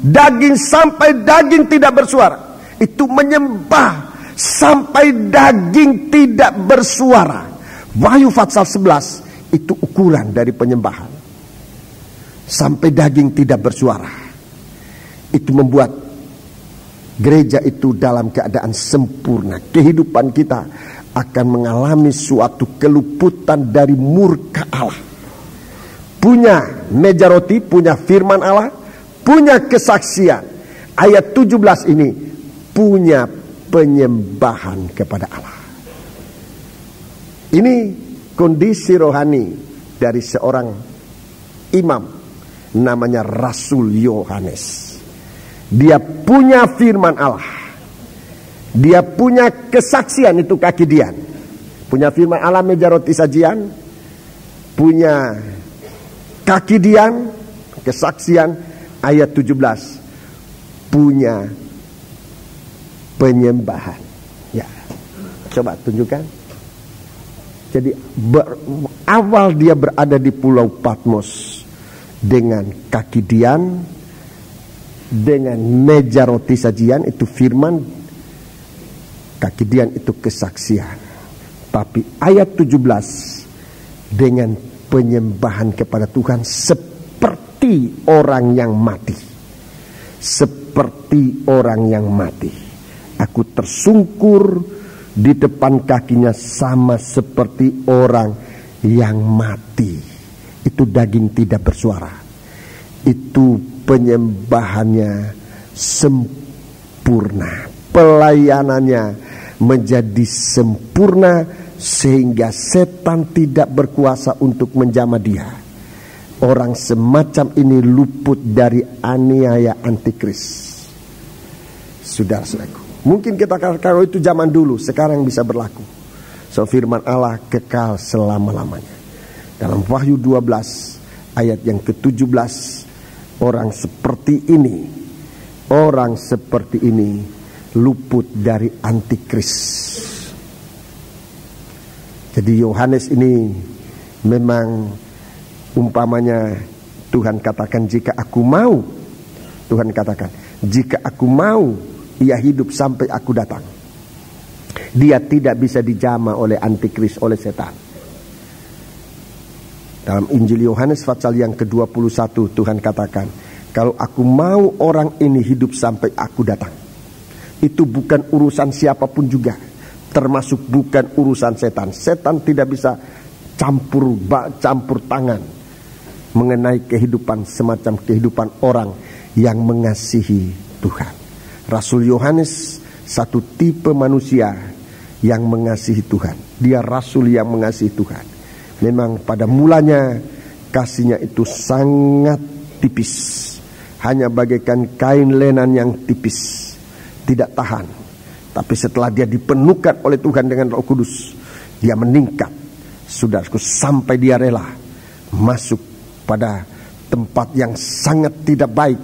daging sampai daging tidak bersuara. Itu menyembah sampai daging tidak bersuara. Wahyu pasal 11 itu ukuran dari penyembahan. Sampai daging tidak bersuara. Itu membuat gereja itu dalam keadaan sempurna. Kehidupan kita akan mengalami suatu keluputan dari murka Allah. Punya meja roti, punya firman Allah, punya kesaksian. Ayat 17 ini punya penyembahan kepada Allah. Ini kondisi rohani dari seorang imam namanya Rasul Yohanes. Dia punya firman Allah, dia punya kesaksian, itu kaki Dian. Punya firman Allah, meja roti sajian, punya kaki Dian, kesaksian. Ayat 17 punya penyembahan. Ya, coba tunjukkan. Jadi awal dia berada di Pulau Patmos dengan kaki Dian, dengan meja roti sajian, itu firman, kaki Dian itu kesaksian. Tapi ayat 17 dengan penyembahan kepada Tuhan seperti orang yang mati. Seperti orang yang mati. Aku tersungkur di depan kakinya sama seperti orang yang mati. Itu daging tidak bersuara. Itu penyembahannya sempurna, pelayanannya menjadi sempurna sehingga setan tidak berkuasa untuk menjamah dia. Orang semacam ini luput dari aniaya antikris. Saudara-saudaraku, mungkin kita kalau itu zaman dulu, sekarang bisa berlaku. So firman Allah kekal selama-lamanya. Dalam Wahyu 12 ayat yang ke-17, orang seperti ini luput dari antikris. Jadi Yohanes ini memang umpamanya Tuhan katakan, jika aku mau, Tuhan katakan, jika aku mau ia hidup sampai aku datang. Dia tidak bisa dijamah oleh antikris, oleh setan. Dalam Injil Yohanes pasal yang ke-21 Tuhan katakan, kalau aku mau orang ini hidup sampai aku datang. Itu bukan urusan siapapun juga, termasuk bukan urusan setan. Setan tidak bisa campur tangan mengenai kehidupan semacam kehidupan orang yang mengasihi Tuhan. Rasul Yohanes satu tipe manusia yang mengasihi Tuhan. Dia rasul yang mengasihi Tuhan. Memang pada mulanya kasihnya itu sangat tipis, hanya bagaikan kain lenan yang tipis, tidak tahan. Tapi setelah dia dipenuhkan oleh Tuhan dengan Roh Kudus, dia meningkat, saudaraku, sampai dia rela masuk pada tempat yang sangat tidak baik,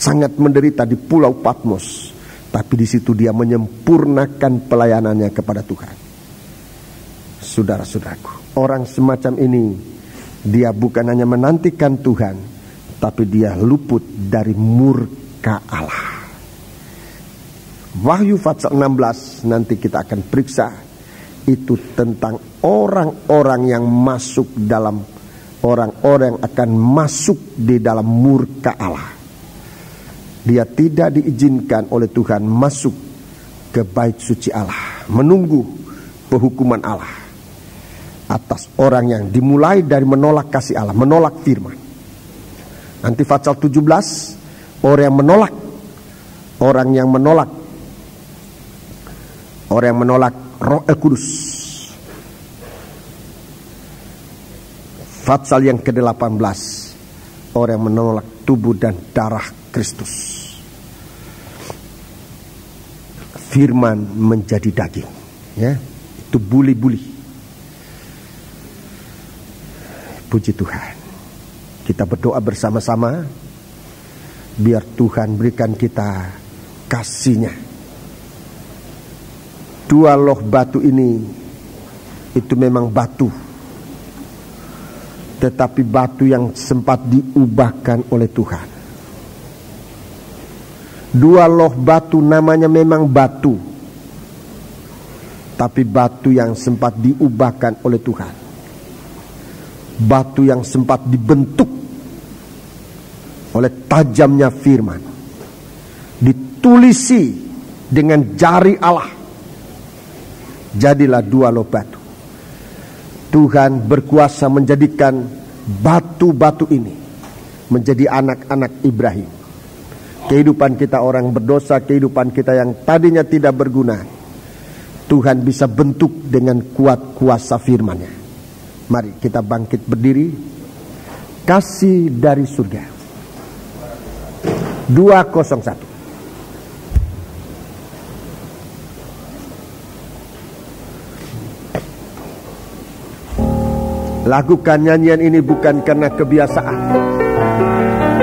sangat menderita di Pulau Patmos. Tapi di situ dia menyempurnakan pelayanannya kepada Tuhan. Saudara-saudaraku, orang semacam ini, dia bukan hanya menantikan Tuhan, tapi dia luput dari murka Allah. Wahyu pasal 16 nanti kita akan periksa. Itu tentang orang-orang yang masuk dalam, orang-orang yang akan masuk di dalam murka Allah. Dia tidak diizinkan oleh Tuhan masuk ke bait suci Allah, menunggu penghukuman Allah atas orang yang dimulai dari menolak kasih Allah, menolak firman. Nanti pasal 17, orang yang menolak Roh Kudus. Pasal yang ke-18, orang yang menolak tubuh dan darah Kristus. Firman menjadi daging, ya, itu buli-buli. Puji Tuhan. Kita berdoa bersama-sama biar Tuhan berikan kita kasih-Nya. Dua loh batu ini itu memang batu, tetapi batu yang sempat diubahkan oleh Tuhan. Dua loh batu namanya memang batu, tapi batu yang sempat diubahkan oleh Tuhan. Batu yang sempat dibentuk oleh tajamnya firman, ditulisi dengan jari Allah. Jadilah dua loh batu. Tuhan berkuasa menjadikan batu-batu ini menjadi anak-anak Ibrahim. Kehidupan kita orang berdosa, kehidupan kita yang tadinya tidak berguna, Tuhan bisa bentuk dengan kuat kuasa firman-Nya. Mari kita bangkit berdiri. Kasih dari surga 201. Lakukan nyanyian ini bukan karena kebiasaan,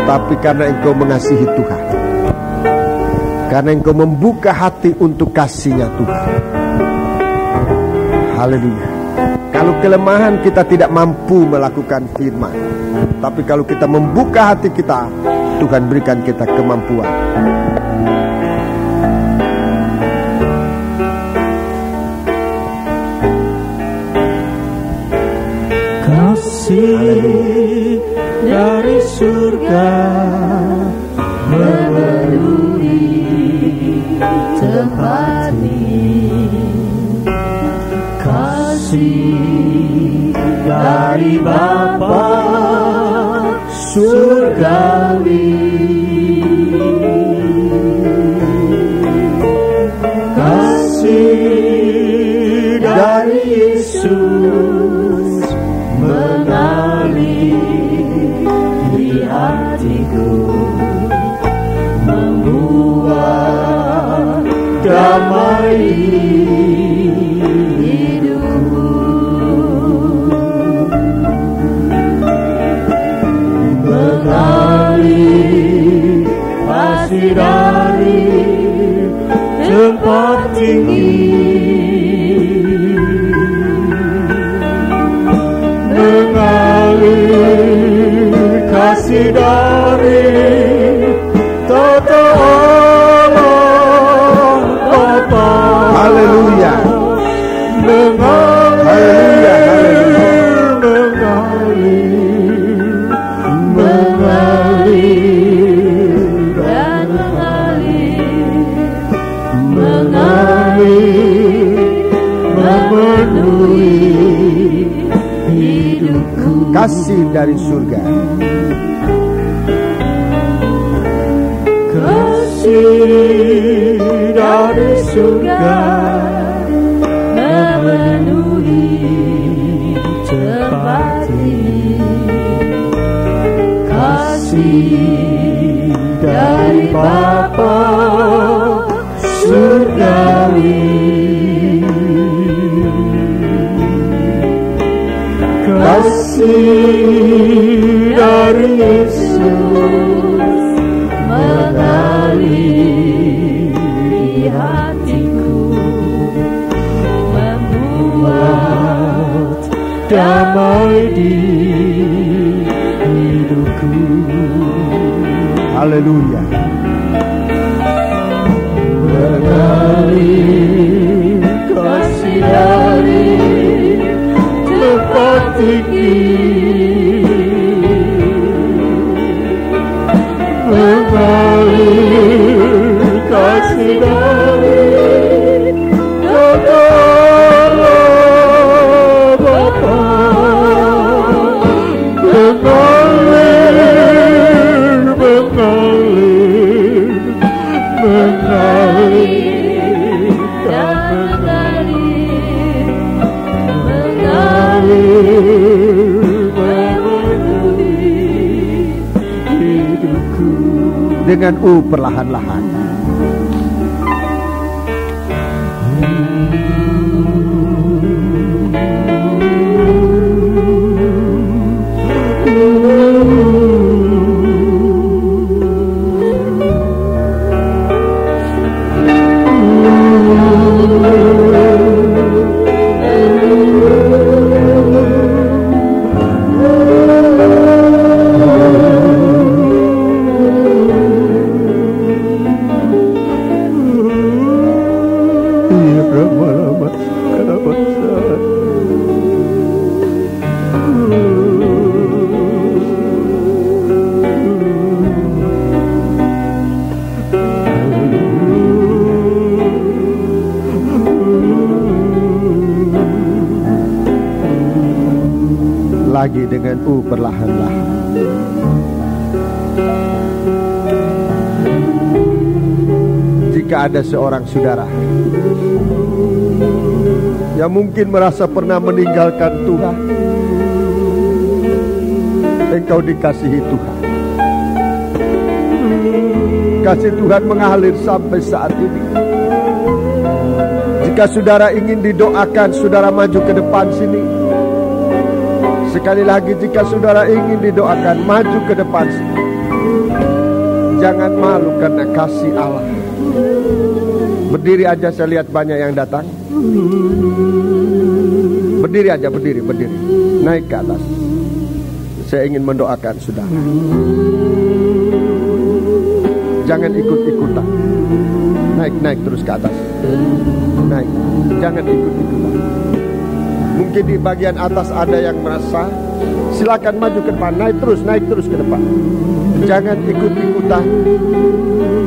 tapi karena engkau mengasihi Tuhan, karena engkau membuka hati untuk kasih-Nya Tuhan. Haleluya. Kalau kelemahan kita tidak mampu melakukan firman, tapi kalau kita membuka hati kita, Tuhan berikan kita kemampuan. Kasih dari surga memenuhi tempat ini. Kasih dari Bapa surgawi. Kasih dari Yesus mengalir di hatiku, membuat damai hidupku. Mengalir kasih dari tempat tinggi. Mengalir kasih dari tata Allah Bapa. Haleluya. Kasih dari surga. Kasih dari surga memenuhi tempat ini. Kasih dari Bapa surgawi. Kasih dari Yesus mengalir di hatiku, membuat damai di hidupku. Haleluya. Mengalir kasih dari tempat tinggi. Mengalir kasih dari tata Allah Bapa. Mengalir, mengalir, mengalir dengan perlahan-lahan. Lagi dengan perlahan-lahan. Jika ada seorang saudara yang mungkin merasa pernah meninggalkan Tuhan, engkau dikasihi Tuhan. Kasih Tuhan mengalir sampai saat ini. Jika saudara ingin didoakan, saudara maju ke depan sini. Sekali lagi, jika saudara ingin didoakan, maju ke depan sini. Jangan malu karena kasih Allah. Berdiri aja, saya lihat banyak yang datang. Berdiri aja, berdiri. Naik ke atas. Saya ingin mendoakan saudara. Jangan ikut-ikutan. Naik terus ke atas. Naik, jangan ikut-ikutan. Mungkin di bagian atas ada yang merasa, silakan maju ke depan, naik terus ke depan. Jangan ikut-ikutan.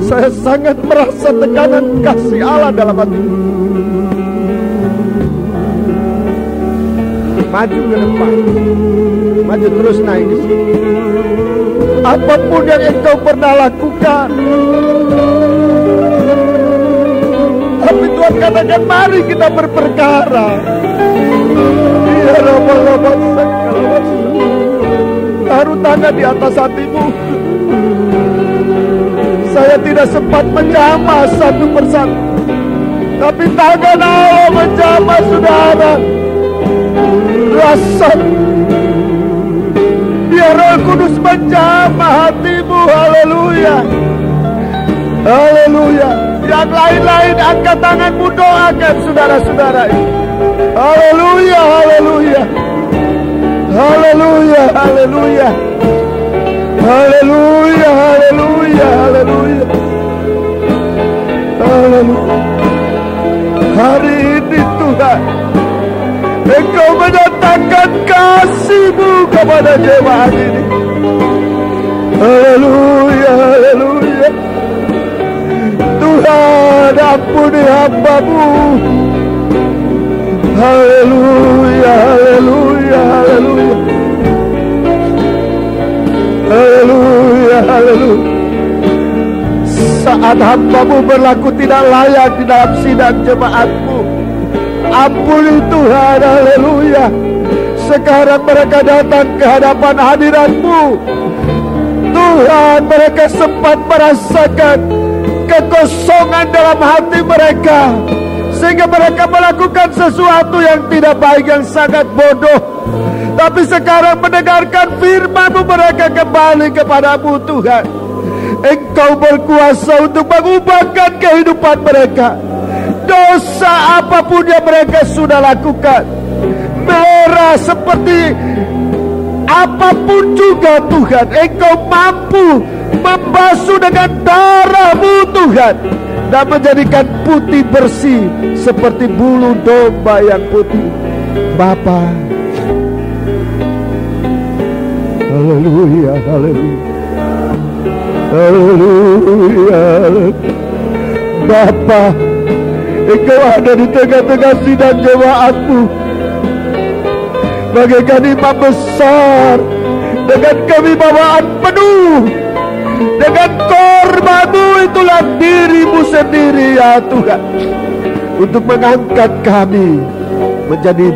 Saya sangat merasa tekanan kasih Allah dalam hati. Maju ke depan, maju terus naik di sini. Apapun yang engkau pernah lakukan, tapi Tuhan katakan mari kita berperkara. Taruh tangan di atas hatimu. Saya tidak sempat menjamah satu persatu, tapi tangan Allah menjamah saudara. Rasa biar Roh Kudus menjamah hatimu. Haleluya, haleluya. Yang lain-lain angkat tanganmu, doakan saudara-saudara ini. Haleluya, haleluya, haleluya, haleluya, haleluya, haleluya, haleluya, haleluya. Hari ini Tuhan, Engkau menyatakan kasih-Mu kepada jemaat ini. Haleluya, haleluya. Tuhan, ampuni hamba-Mu. Haleluya, haleluya, haleluya, haleluya, haleluya. Saat hamba-Mu berlaku tidak layak di dalam sidang jemaat-Mu, ampuni Tuhan. Haleluya. Sekarang mereka datang ke hadapan hadirat-Mu, Tuhan. Mereka sempat merasakan kekosongan dalam hati mereka, sehingga mereka melakukan sesuatu yang tidak baik, yang sangat bodoh. Tapi sekarang mendengarkan firman-Mu, mereka kembali kepadamu Tuhan. Engkau berkuasa untuk mengubahkan kehidupan mereka. Dosa apapun yang mereka sudah lakukan, merah seperti apapun juga Tuhan, Engkau mampu membasuh dengan darah-Mu Tuhan, dan menjadikan putih bersih seperti bulu domba yang putih. Bapa, haleluya, haleluya, haleluya. Bapa, Engkau ada di tengah-tengah sidang jemaat-Mu, bagaikan imam besar dengan kewibawaan penuh. Dengan korban-Mu itulah diri-Mu sendiri ya Tuhan, untuk mengangkat kami menjadi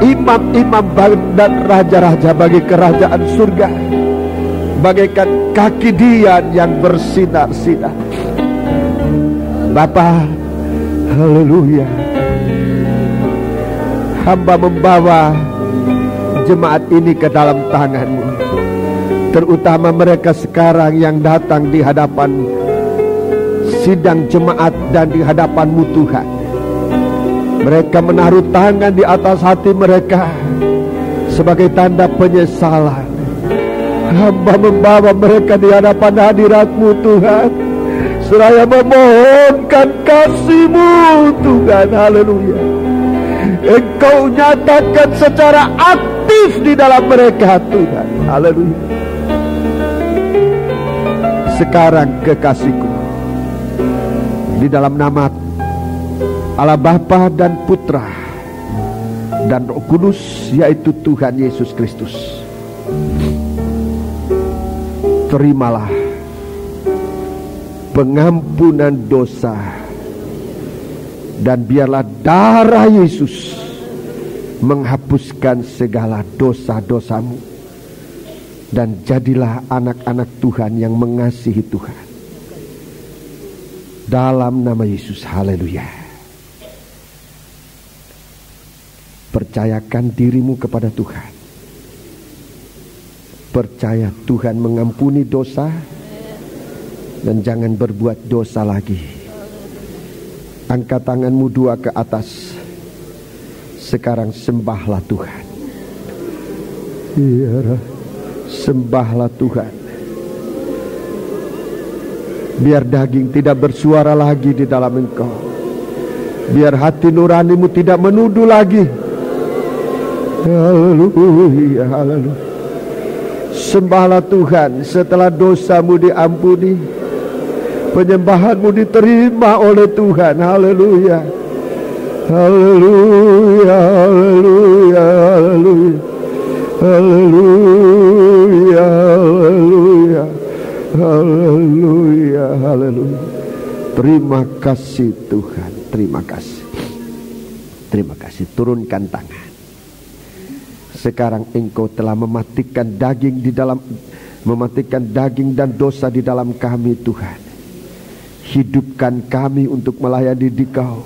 imam-imam dan raja-raja bagi kerajaan surga. bagaikan kaki dian yang bersinar-sinar. Bapa, haleluya, hamba membawa jemaat ini ke dalam tangan-Mu, terutama mereka sekarang yang datang di hadapan sidang jemaat dan di hadapan-Mu Tuhan. Mereka menaruh tangan di atas hati mereka sebagai tanda penyesalan. Hamba membawa mereka di hadapan hadirat-Mu Tuhan, seraya memohonkan kasih-Mu Tuhan. Haleluya. Engkau nyatakan secara aktif di dalam mereka Tuhan. Haleluya. Sekarang kekasihku, di dalam nama Allah Bapa dan Putra dan Roh Kudus, yaitu Tuhan Yesus Kristus, terimalah pengampunan dosa, dan biarlah darah Yesus menghapuskan segala dosa-dosamu, dan jadilah anak-anak Tuhan yang mengasihi Tuhan. Dalam nama Yesus, haleluya. Percayakan dirimu kepada Tuhan. Percaya Tuhan mengampuni dosa, dan jangan berbuat dosa lagi. Angkat tanganmu dua ke atas. Sekarang sembahlah Tuhan. Ya, sembahlah Tuhan. Biar daging tidak bersuara lagi di dalam engkau. Biar hati nuranimu tidak menuduh lagi. Haleluya, haleluya. Sembahlah Tuhan. Setelah dosamu diampuni, penyembahanmu diterima oleh Tuhan. Haleluya, haleluya, haleluya, haleluya, haleluya, haleluya, haleluya. Terima kasih Tuhan, terima kasih. Terima kasih. Turunkan tangan. Sekarang engkau telah mematikan daging dan dosa di dalam kami Tuhan. Hidupkan kami untuk melayani Dikau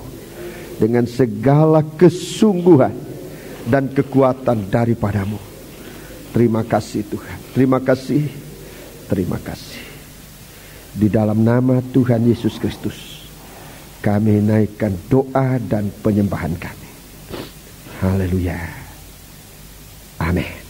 dengan segala kesungguhan dan kekuatan daripadamu. Terima kasih Tuhan. Terima kasih. Terima kasih. Di dalam nama Tuhan Yesus Kristus, kami naikkan doa dan penyembahan kami. Haleluya. Amin.